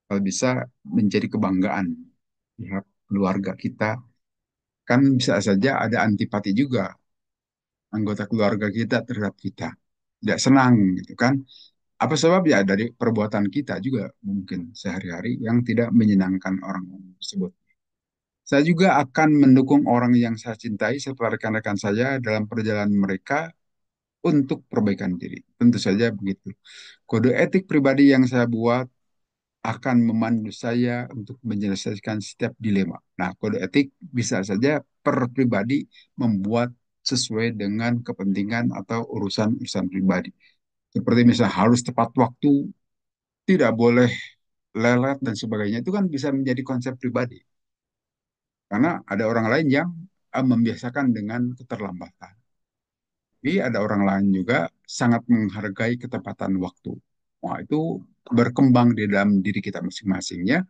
Kalau bisa menjadi kebanggaan pihak keluarga kita, kan bisa saja ada antipati juga anggota keluarga kita terhadap kita. Tidak senang gitu kan. Apa sebab ya dari perbuatan kita juga mungkin sehari-hari yang tidak menyenangkan orang tersebut. Saya juga akan mendukung orang yang saya cintai serta rekan-rekan saya dalam perjalanan mereka untuk perbaikan diri. Tentu saja begitu. Kode etik pribadi yang saya buat akan memandu saya untuk menyelesaikan setiap dilema. Nah, kode etik bisa saja per pribadi membuat sesuai dengan kepentingan atau urusan-urusan pribadi. Seperti misalnya harus tepat waktu, tidak boleh lelet dan sebagainya. Itu kan bisa menjadi konsep pribadi. Karena ada orang lain yang membiasakan dengan keterlambatan. Tapi ada orang lain juga sangat menghargai ketepatan waktu. Wah, itu berkembang di dalam diri kita masing-masing ya.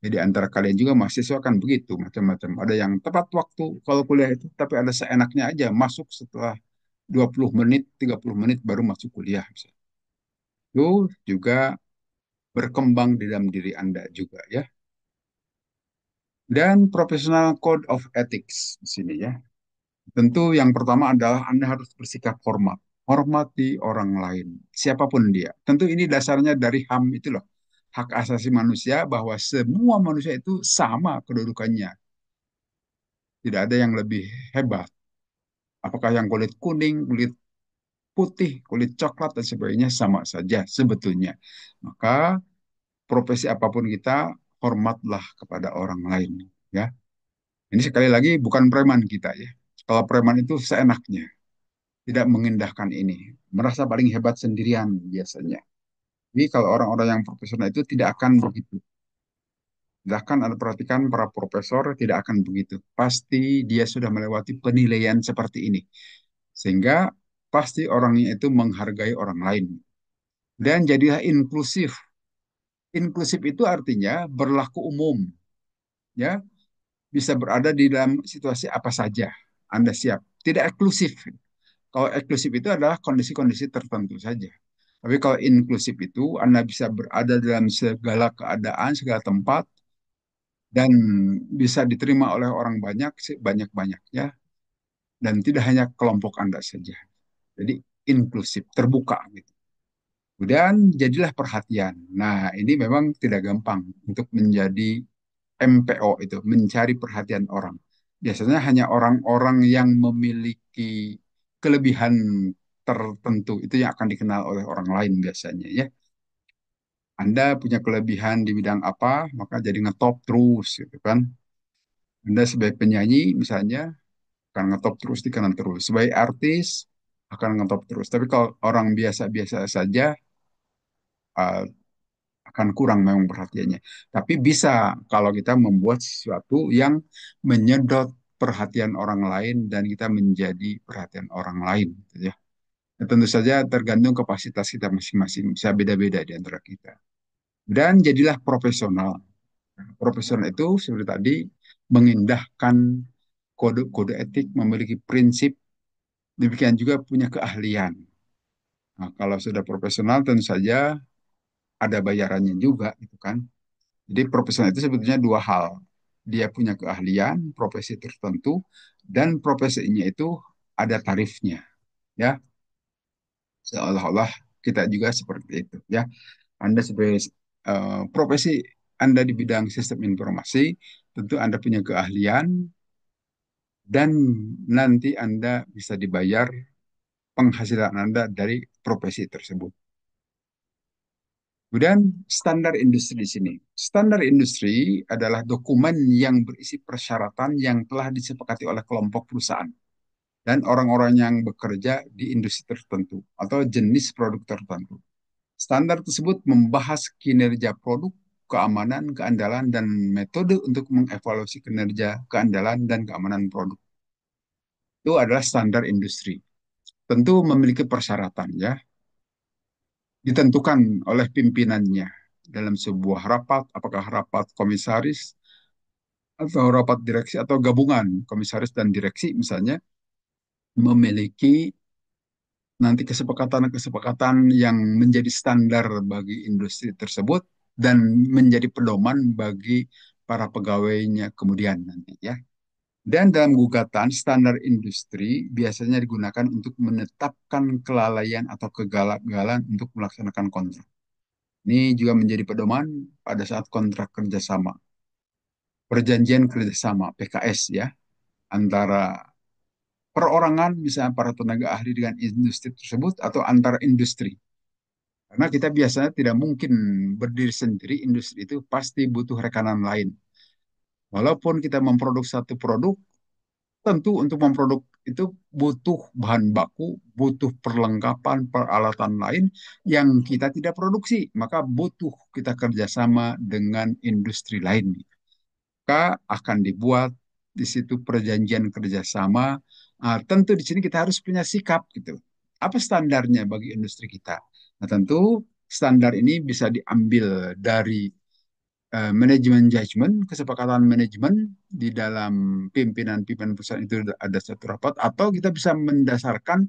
Jadi antara kalian juga mahasiswa kan begitu, macam-macam. Ada yang tepat waktu kalau kuliah itu, tapi ada seenaknya aja masuk setelah 20 menit, 30 menit baru masuk kuliah. Misalnya. Itu juga berkembang di dalam diri Anda juga ya. Dan professional code of ethics di sini ya. Tentu yang pertama adalah Anda harus bersikap hormat. Hormati orang lain, siapapun dia. Tentu ini dasarnya dari HAM itu loh. Hak asasi manusia bahwa semua manusia itu sama kedudukannya. Tidak ada yang lebih hebat. Apakah yang kulit kuning, kulit putih, kulit coklat, dan sebagainya sama saja sebetulnya. Maka profesi apapun kita, hormatlah kepada orang lain. Ya, ini sekali lagi bukan preman kita ya. Kalau preman itu seenaknya, tidak mengindahkan ini, merasa paling hebat sendirian biasanya. Jadi kalau orang-orang yang profesional itu tidak akan begitu. Bahkan Anda perhatikan para profesor tidak akan begitu. Pasti dia sudah melewati penilaian seperti ini. Sehingga pasti orangnya itu menghargai orang lain. Dan jadilah inklusif. Inklusif itu artinya berlaku umum. Ya, bisa berada di dalam situasi apa saja. Anda siap. Tidak eksklusif. Kalau eksklusif itu adalah kondisi-kondisi tertentu saja. Tapi kalau inklusif itu, Anda bisa berada dalam segala keadaan, segala tempat, dan bisa diterima oleh orang banyak, banyak-banyaknya, dan tidak hanya kelompok Anda saja. Jadi inklusif, terbuka. Gitu. Kemudian jadilah perhatian. Nah, ini memang tidak gampang untuk menjadi MPO itu, mencari perhatian orang. Biasanya hanya orang-orang yang memiliki kelebihan tertentu itu yang akan dikenal oleh orang lain biasanya ya. Anda punya kelebihan di bidang apa, maka jadi ngetop terus gitu kan. Anda sebagai penyanyi misalnya akan ngetop terus di kanan terus. Sebagai artis akan ngetop terus. Tapi kalau orang biasa-biasa saja uh, akan kurang memang perhatiannya. Tapi bisa kalau kita membuat sesuatu yang menyedot perhatian orang lain dan kita menjadi perhatian orang lain. Gitu ya. Ya, tentu saja tergantung kapasitas kita masing-masing. Bisa beda-beda di antara kita. Dan jadilah profesional. Profesional itu seperti tadi mengindahkan kode-kode etik, memiliki prinsip, demikian juga punya keahlian. Nah, kalau sudah profesional tentu saja ada bayarannya juga, gitu kan. Jadi profesional itu sebetulnya dua hal. Dia punya keahlian, profesi tertentu, dan profesinya itu ada tarifnya. Ya, seolah-olah kita juga seperti itu. Ya, Anda sebagai profesi Anda di bidang sistem informasi, tentu Anda punya keahlian dan nanti Anda bisa dibayar penghasilan Anda dari profesi tersebut. Kemudian standar industri di sini. Standar industri adalah dokumen yang berisi persyaratan yang telah disepakati oleh kelompok perusahaan dan orang-orang yang bekerja di industri tertentu atau jenis produk tertentu. Standar tersebut membahas kinerja produk, keamanan, keandalan, dan metode untuk mengevaluasi kinerja, keandalan, dan keamanan produk. Itu adalah standar industri. Tentu memiliki persyaratan ya, ditentukan oleh pimpinannya dalam sebuah rapat, apakah rapat komisaris atau rapat direksi atau gabungan komisaris dan direksi misalnya memiliki nanti kesepakatan-kesepakatan yang menjadi standar bagi industri tersebut dan menjadi pedoman bagi para pegawainya kemudian nanti ya. Dan dalam gugatan, standar industri biasanya digunakan untuk menetapkan kelalaian atau kegagalan untuk melaksanakan kontrak. Ini juga menjadi pedoman pada saat kontrak kerjasama, perjanjian kerjasama (PKS) ya, antara perorangan, misalnya para tenaga ahli dengan industri tersebut, atau antara industri. Karena kita biasanya tidak mungkin berdiri sendiri, industri itu pasti butuh rekanan lain. Walaupun kita memproduksi satu produk, tentu untuk memproduk itu butuh bahan baku, butuh perlengkapan, peralatan lain yang kita tidak produksi. Maka butuh kita kerjasama dengan industri lain. Maka akan dibuat di situ perjanjian kerjasama. Nah, tentu di sini kita harus punya sikap gitu. Apa standarnya bagi industri kita? Nah, tentu standar ini bisa diambil dari manajemen judgment, kesepakatan manajemen di dalam pimpinan-pimpinan perusahaan itu ada satu rapat, atau kita bisa mendasarkan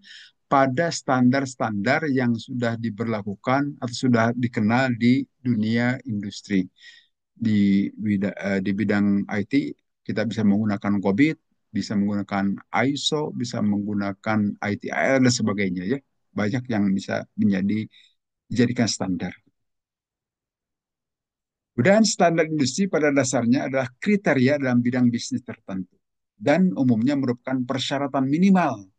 pada standar-standar yang sudah diberlakukan atau sudah dikenal di dunia industri. Di bidang IT, kita bisa menggunakan COBIT, bisa menggunakan ISO, bisa menggunakan ITIL dan sebagainya ya. Banyak yang bisa dijadikan standar. Dan standar industri pada dasarnya adalah kriteria dalam bidang bisnis tertentu dan umumnya merupakan persyaratan minimal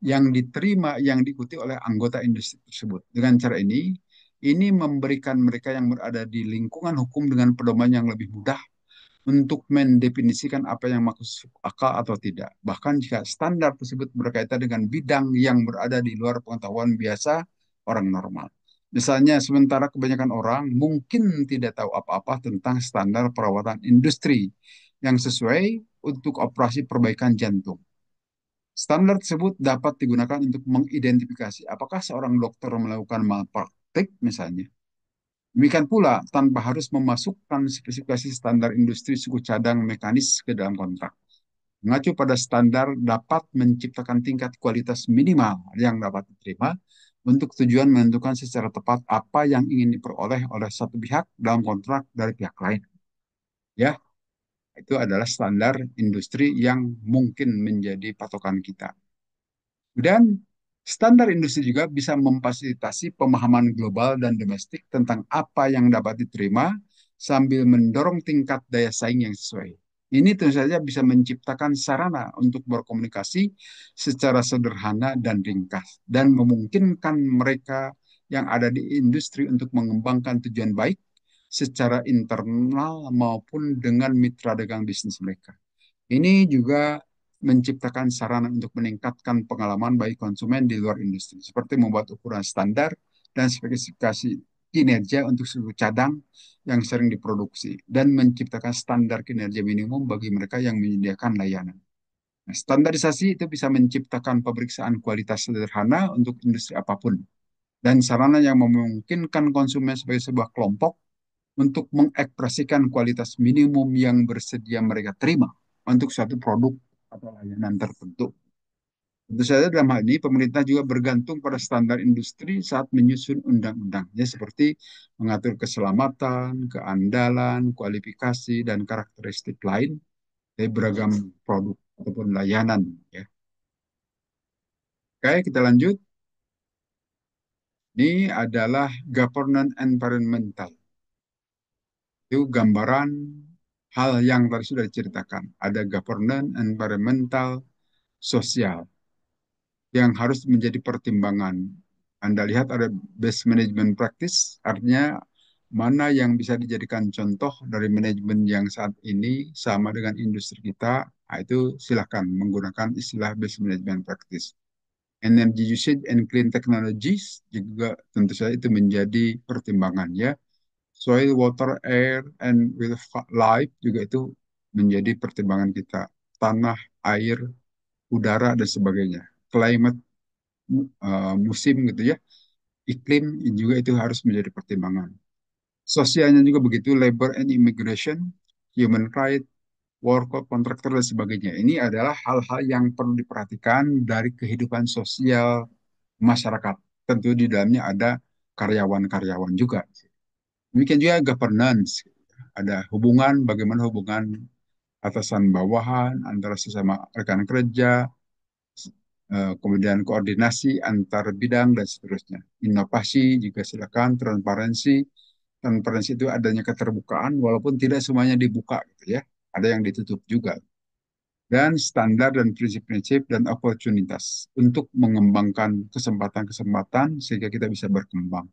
yang diterima, yang diikuti oleh anggota industri tersebut. Dengan cara ini memberikan mereka yang berada di lingkungan hukum dengan pedoman yang lebih mudah untuk mendefinisikan apa yang masuk akal atau tidak. Bahkan jika standar tersebut berkaitan dengan bidang yang berada di luar pengetahuan biasa orang normal. Misalnya, sementara kebanyakan orang mungkin tidak tahu apa-apa tentang standar perawatan industri yang sesuai untuk operasi perbaikan jantung. Standar tersebut dapat digunakan untuk mengidentifikasi apakah seorang dokter melakukan malpraktik misalnya. Demikian pula, tanpa harus memasukkan spesifikasi standar industri suku cadang mekanis ke dalam kontrak. Mengacu pada standar dapat menciptakan tingkat kualitas minimal yang dapat diterima untuk tujuan menentukan secara tepat apa yang ingin diperoleh oleh satu pihak dalam kontrak dari pihak lain. Ya, itu adalah standar industri yang mungkin menjadi patokan kita. Dan standar industri juga bisa memfasilitasi pemahaman global dan domestik tentang apa yang dapat diterima sambil mendorong tingkat daya saing yang sesuai. Ini tentu saja bisa menciptakan sarana untuk berkomunikasi secara sederhana dan ringkas dan memungkinkan mereka yang ada di industri untuk mengembangkan tujuan baik secara internal maupun dengan mitra dagang bisnis mereka. Ini juga menciptakan sarana untuk meningkatkan pengalaman bagi konsumen di luar industri, seperti membuat ukuran standar dan spesifikasi kinerja untuk seluruh cadang yang sering diproduksi, dan menciptakan standar kinerja minimum bagi mereka yang menyediakan layanan. Nah, standarisasi itu bisa menciptakan pemeriksaan kualitas sederhana untuk industri apapun, dan sarana yang memungkinkan konsumen sebagai sebuah kelompok untuk mengekspresikan kualitas minimum yang bersedia mereka terima untuk suatu produk atau layanan tertentu. Tentu saja dalam hal ini pemerintah juga bergantung pada standar industri saat menyusun undang-undangnya seperti mengatur keselamatan, keandalan, kualifikasi, dan karakteristik lain dari beragam produk ataupun layanan. Ya. Oke, kita lanjut. Ini adalah governance environmental. Itu gambaran hal yang tadi sudah diceritakan. Ada governance, environmental, sosial yang harus menjadi pertimbangan. Anda lihat ada best management practice, artinya mana yang bisa dijadikan contoh dari manajemen yang saat ini sama dengan industri kita. Nah, itu silakan menggunakan istilah best management practice. Energy usage and clean technologies juga tentu saja itu menjadi pertimbangan ya. Soil, water, air, and with life juga itu menjadi pertimbangan kita. Tanah, air, udara, dan sebagainya. Climate, musim gitu ya. Iklim juga itu harus menjadi pertimbangan. Sosialnya juga begitu, labor and immigration, human right, worker, kontraktor, dan sebagainya. Ini adalah hal-hal yang perlu diperhatikan dari kehidupan sosial masyarakat. Tentu di dalamnya ada karyawan-karyawan juga. Demikian juga governance. Ada hubungan, bagaimana hubungan atasan bawahan, antara sesama rekan kerja, kemudian koordinasi antar bidang dan seterusnya. Inovasi juga silakan, transparansi. Transparansi itu adanya keterbukaan, walaupun tidak semuanya dibuka gitu ya. Ada yang ditutup juga. Dan standar dan prinsip-prinsip dan oportunitas untuk mengembangkan kesempatan-kesempatan sehingga kita bisa berkembang.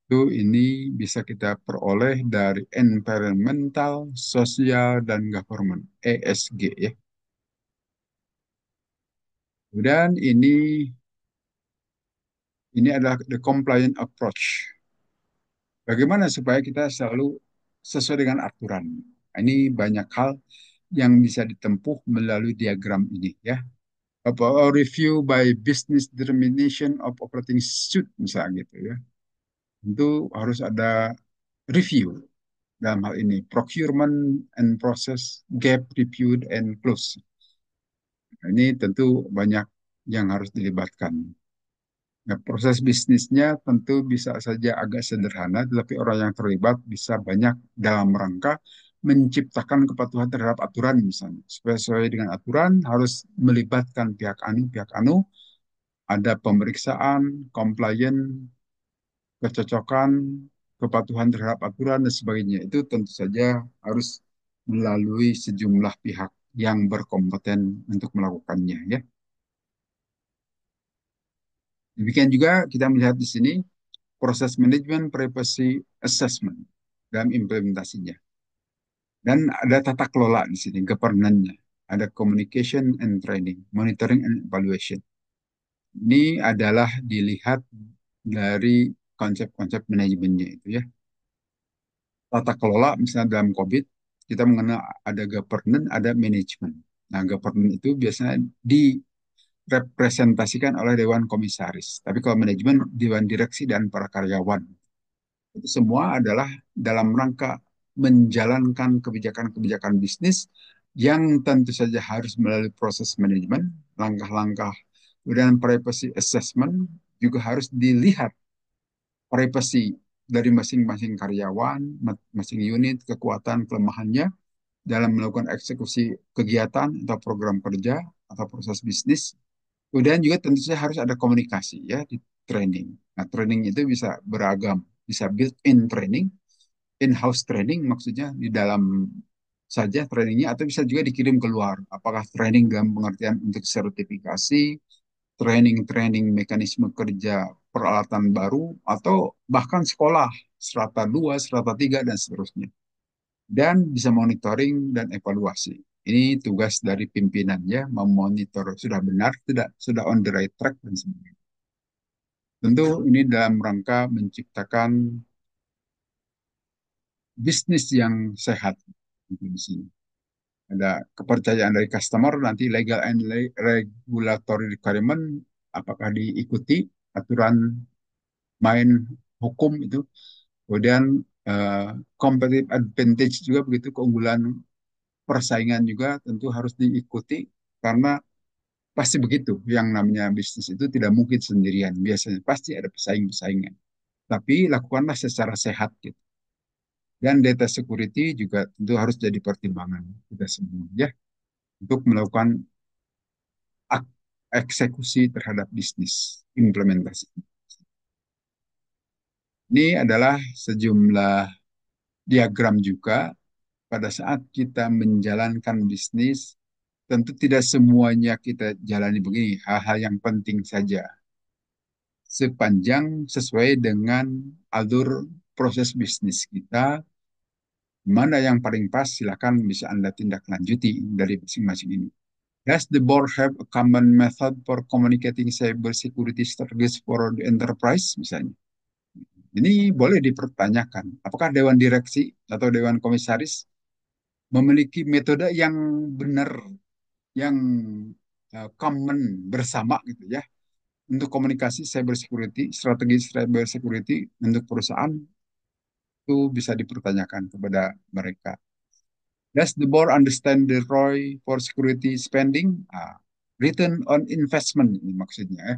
Itu ini bisa kita peroleh dari environmental, sosial, dan government, ESG ya. Kemudian ini adalah the compliant approach. Bagaimana supaya kita selalu sesuai dengan aturan. Ini banyak hal yang bisa ditempuh melalui diagram ini ya. Apa review by business determination of operating suit misalnya gitu ya. Tentu harus ada review dalam hal ini procurement and process gap reviewed and close. Nah, ini tentu banyak yang harus dilibatkan. Nah, proses bisnisnya tentu bisa saja agak sederhana, tetapi orang yang terlibat bisa banyak dalam rangka menciptakan kepatuhan terhadap aturan misalnya. Supaya sesuai dengan aturan harus melibatkan pihak anu, ada pemeriksaan, komplain, kecocokan, kepatuhan terhadap aturan dan sebagainya. Itu tentu saja harus melalui sejumlah pihak yang berkompeten untuk melakukannya ya. Demikian juga kita melihat di sini proses manajemen privacy assessment dalam implementasinya. Dan ada tata kelola di sini, governance-nya. Ada communication and training, monitoring and evaluation. Ini adalah dilihat dari konsep-konsep manajemennya itu ya. Tata kelola misalnya dalam COVID, kita mengenal ada governance, ada manajemen. Nah, governance itu biasanya direpresentasikan oleh Dewan Komisaris. Tapi kalau manajemen, Dewan Direksi dan para karyawan. Itu semua adalah dalam rangka menjalankan kebijakan-kebijakan bisnis yang tentu saja harus melalui proses manajemen, langkah-langkah, kemudian privacy assessment juga harus dilihat privasi dari masing-masing karyawan, masing unit, kekuatan, kelemahannya dalam melakukan eksekusi kegiatan atau program kerja atau proses bisnis. Kemudian juga tentu saja harus ada komunikasi ya di training. Nah, training itu bisa beragam, bisa built-in training, in-house training maksudnya di dalam saja trainingnya atau bisa juga dikirim keluar. Apakah training dalam pengertian untuk sertifikasi, training-training mekanisme kerja peralatan baru, atau bahkan sekolah, strata 2 strata 3 dan seterusnya. Dan bisa monitoring dan evaluasi. Ini tugas dari pimpinannya, memonitor sudah benar, tidak sudah on the right track, dan sebagainya. Tentu ini dalam rangka menciptakan bisnis yang sehat di sini. Ada kepercayaan dari customer, nanti legal and regulatory requirement, apakah diikuti aturan main hukum itu. Kemudian competitive advantage juga begitu, keunggulan persaingan juga tentu harus diikuti karena pasti begitu. Yang namanya bisnis itu tidak mungkin sendirian. Biasanya pasti ada pesaing-pesaingan. Tapi lakukanlah secara sehat gitu. Dan data security juga tentu harus jadi pertimbangan kita semua ya untuk melakukan eksekusi terhadap bisnis implementasi. Ini adalah sejumlah diagram juga pada saat kita menjalankan bisnis, tentu tidak semuanya kita jalani begini, hal-hal yang penting saja. Sepanjang sesuai dengan alur proses bisnis kita, mana yang paling pas silakan bisa Anda tindak lanjuti dari masing-masing ini. Does the board have a common method for communicating cyber security strategies for the enterprise misalnya? Ini boleh dipertanyakan. Apakah Dewan Direksi atau Dewan Komisaris memiliki metode yang benar, yang common bersama gitu ya, untuk komunikasi cyber security, strategi cyber security untuk perusahaan itu bisa dipertanyakan kepada mereka. Does the board understand the ROI for security spending? Return on investment ini maksudnya.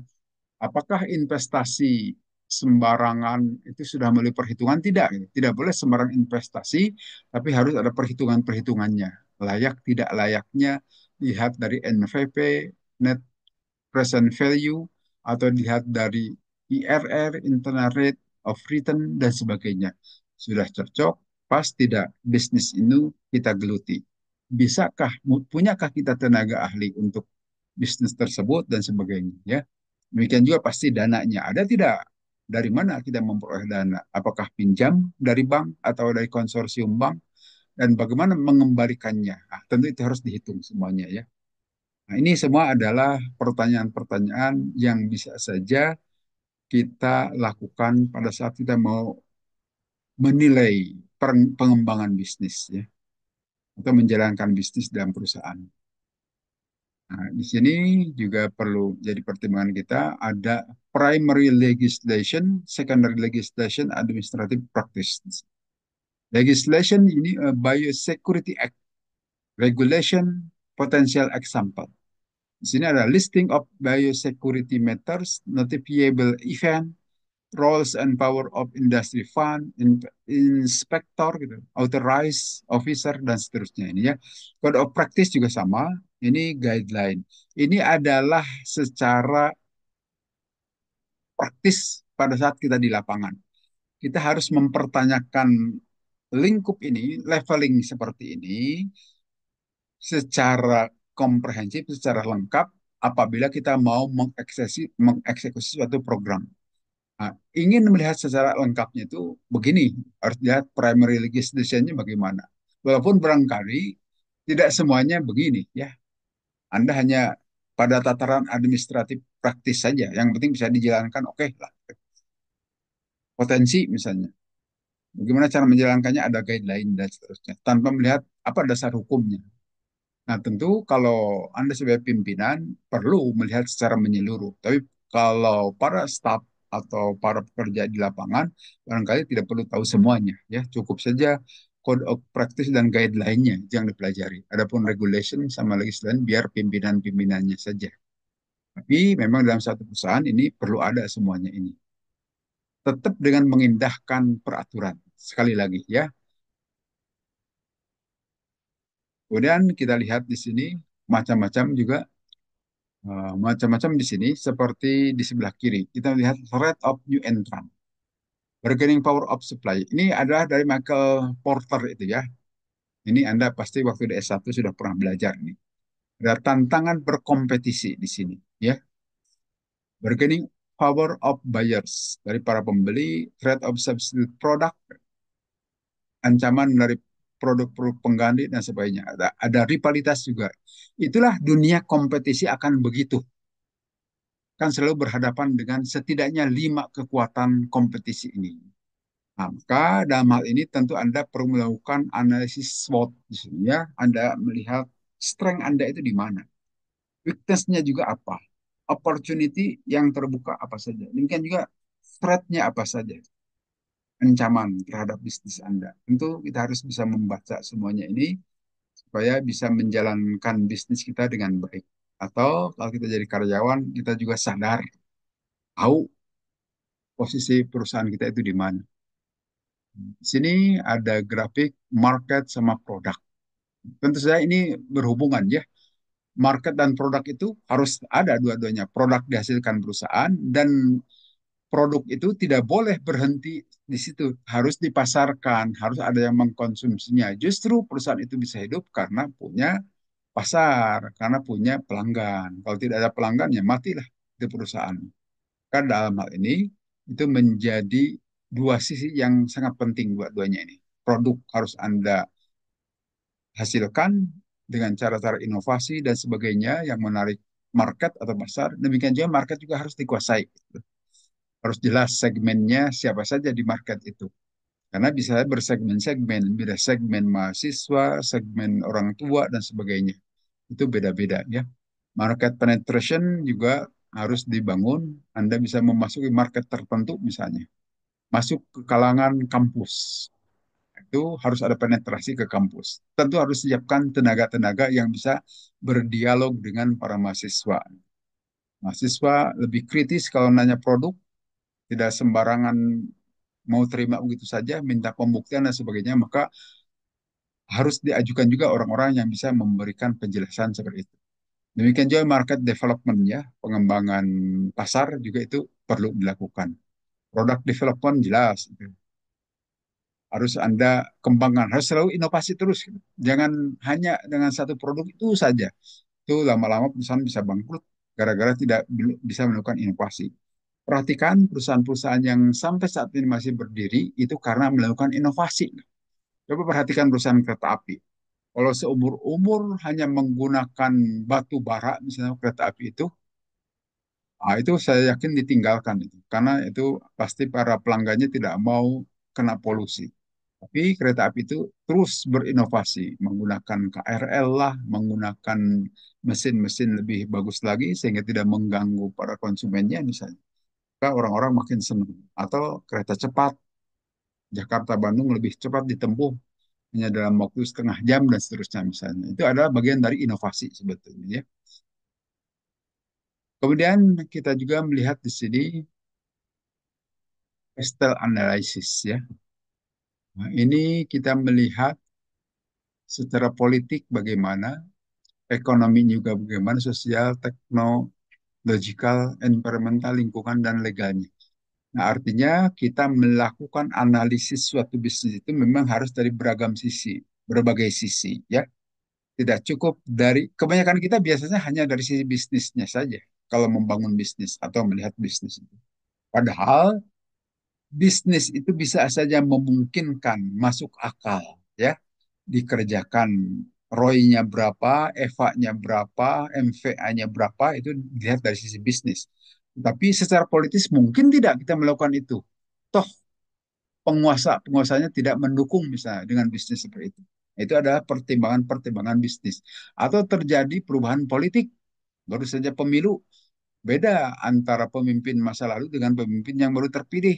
Apakah investasi sembarangan itu sudah melalui perhitungan? Tidak. Tidak boleh sembarang investasi, tapi harus ada perhitungan-perhitungannya. layak tidak layaknya, lihat dari NPV, net present value, atau dilihat dari IRR, internal rate of return, dan sebagainya. Sudah cocok, pas tidak bisnis ini kita geluti. Bisakah, punyakah kita tenaga ahli untuk bisnis tersebut dan sebagainya, ya. Demikian juga pasti dananya ada tidak? Dari mana kita memperoleh dana? Apakah pinjam dari bank atau dari konsorsium bank? Dan bagaimana mengembalikannya? Nah, tentu itu harus dihitung semuanya, ya. Nah, ini semua adalah pertanyaan-pertanyaan yang bisa saja kita lakukan pada saat kita mau menilai pengembangan bisnis, ya, atau menjalankan bisnis dalam perusahaan. Nah, di sini juga perlu jadi pertimbangan kita ada primary legislation, secondary legislation, administrative practice. Legislation ini Biosecurity Act, regulation, potential example. Di sini ada listing of biosecurity matters, notifiable event, roles and power of industry fund, inspector, gitu, authorized officer, dan seterusnya. Ini ya. Code of practice juga sama. Ini guideline. Ini adalah secara praktis pada saat kita di lapangan. Kita harus mempertanyakan lingkup ini, leveling seperti ini, secara komprehensif, secara lengkap, apabila kita mau mengeksekusi suatu program. Nah, ingin melihat secara lengkapnya itu begini, harus lihat primary legislation-nya bagaimana. Walaupun barangkali tidak semuanya begini, ya. Anda hanya pada tataran administratif praktis saja, yang penting bisa dijalankan, oke lah. Potensi misalnya, bagaimana cara menjalankannya ada guideline dan seterusnya, tanpa melihat apa dasar hukumnya. Nah, tentu kalau Anda sebagai pimpinan perlu melihat secara menyeluruh. Tapi kalau para staf atau para pekerja di lapangan barangkali tidak perlu tahu semuanya, ya. Cukup saja code of practice dan guideline-nya yang dipelajari. Adapun regulation sama legislation biar pimpinan-pimpinannya saja. Tapi memang dalam satu perusahaan ini perlu ada semuanya ini. Tetap dengan mengindahkan peraturan. Sekali lagi, ya. Kemudian kita lihat di sini macam-macam juga. Macam-macam di sini seperti di sebelah kiri. Kita lihat rate of new entrant, bargaining power of supply. Ini adalah dari Michael Porter itu, ya. Ini Anda pasti waktu di S1 sudah pernah belajar ini. Ada tantangan berkompetisi di sini, ya. Bargaining power of buyers dari para pembeli, threat of substitute product, ancaman dari produk-produk pengganti dan sebagainya. Ada rivalitas juga. Itulah dunia kompetisi akan begitu, kan selalu berhadapan dengan setidaknya 5 kekuatan kompetisi ini. Nah, maka dalam hal ini tentu Anda perlu melakukan analisis SWOT di sini, ya. Anda melihat strength Anda itu di mana. Weakness-nya juga apa. Opportunity yang terbuka apa saja. Demikian juga threat-nya apa saja. Ancaman terhadap bisnis Anda. Tentu kita harus bisa membaca semuanya ini supaya bisa menjalankan bisnis kita dengan baik. Atau kalau kita jadi karyawan, kita juga sadar, tahu posisi perusahaan kita itu di mana. Di sini ada grafik market sama produk. Tentu saja ini berhubungan, ya. Market dan produk itu harus ada dua-duanya. Produk dihasilkan perusahaan dan produk itu tidak boleh berhenti di situ. Harus dipasarkan, harus ada yang mengkonsumsinya. Justru perusahaan itu bisa hidup karena punya pasar, karena punya pelanggan. Kalau tidak ada pelanggan, ya matilah di perusahaan. Kan dalam hal ini itu menjadi dua sisi yang sangat penting buat duanya ini. Produk harus Anda hasilkan dengan cara-cara inovasi dan sebagainya yang menarik market atau pasar. Demikian juga market juga harus dikuasai. Harus jelas segmennya siapa saja di market itu. Karena bisa bersegmen-segmen, beda segmen mahasiswa, segmen orang tua, dan sebagainya. Itu beda-beda, ya. Market penetration juga harus dibangun. Anda bisa memasuki market tertentu misalnya. Masuk ke kalangan kampus. Itu harus ada penetrasi ke kampus. Tentu harus siapkan tenaga-tenaga yang bisa berdialog dengan para mahasiswa. Mahasiswa lebih kritis kalau nanya produk, tidak sembarangan mau terima begitu saja, minta pembuktian dan sebagainya, maka harus diajukan juga orang-orang yang bisa memberikan penjelasan seperti itu. Demikian juga market development ya, pengembangan pasar juga itu perlu dilakukan. Product development jelas, itu harus Anda kembangkan, harus selalu inovasi terus. Gitu. Jangan hanya dengan satu produk itu saja. Itu lama-lama perusahaan bisa bangkrut gara-gara tidak bisa melakukan inovasi. Perhatikan perusahaan-perusahaan yang sampai saat ini masih berdiri itu karena melakukan inovasi. Coba perhatikan perusahaan kereta api. Kalau seumur-umur hanya menggunakan batu bara, misalnya kereta api itu saya yakin ditinggalkan itu. Karena itu pasti para pelanggannya tidak mau kena polusi. Tapi kereta api itu terus berinovasi, menggunakan KRL lah, menggunakan mesin-mesin lebih bagus lagi sehingga tidak mengganggu para konsumennya misalnya. Maka orang-orang makin senang. Atau kereta cepat, Jakarta-Bandung lebih cepat ditempuh hanya dalam waktu setengah jam dan seterusnya misalnya. Itu adalah bagian dari inovasi sebetulnya ya. Kemudian kita juga melihat di sini Estelle analysis ya. Nah, ini kita melihat secara politik bagaimana, ekonomi juga bagaimana, sosial, teknologikal, environmental, lingkungan, dan legalnya. Nah, artinya kita melakukan analisis suatu bisnis itu memang harus dari beragam sisi, berbagai sisi, ya. Tidak cukup dari, kebanyakan kita biasanya hanya dari sisi bisnisnya saja, kalau membangun bisnis atau melihat bisnis itu. Padahal bisnis itu bisa saja memungkinkan masuk akal, ya, dikerjakan. ROI-nya berapa, EVA-nya berapa, MVA-nya berapa, itu dilihat dari sisi bisnis. Tapi secara politis mungkin tidak kita melakukan itu. Toh penguasanya tidak mendukung misalnya dengan bisnis seperti itu. Itu adalah pertimbangan-pertimbangan bisnis. Atau terjadi perubahan politik, baru saja pemilu, beda antara pemimpin masa lalu dengan pemimpin yang baru terpilih.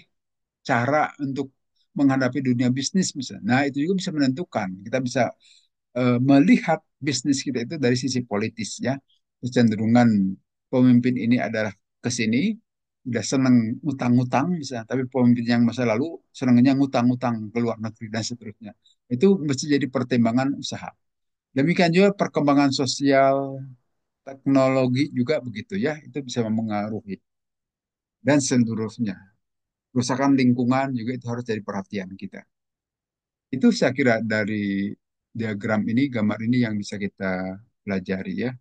Cara untuk menghadapi dunia bisnis misalnya. Nah, itu juga bisa menentukan. Kita bisa melihat bisnis kita itu dari sisi politis ya. Kecenderungan pemimpin ini adalah ke sini, udah seneng ngutang-ngutang misalnya, tapi pemimpin yang masa lalu senangnya ngutang-ngutang ke luar negeri dan seterusnya. Itu mesti jadi pertimbangan usaha. Demikian juga perkembangan sosial, teknologi juga begitu ya, itu bisa mempengaruhi dan seluruhnya. Kerusakan lingkungan juga itu harus jadi perhatian kita. Itu saya kira dari diagram ini, gambar ini yang bisa kita pelajari ya.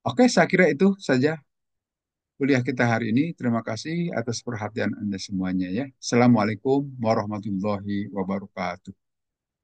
Oke, saya kira itu saja kuliah kita hari ini. Terima kasih atas perhatian Anda semuanya ya. Assalamualaikum warahmatullahi wabarakatuh.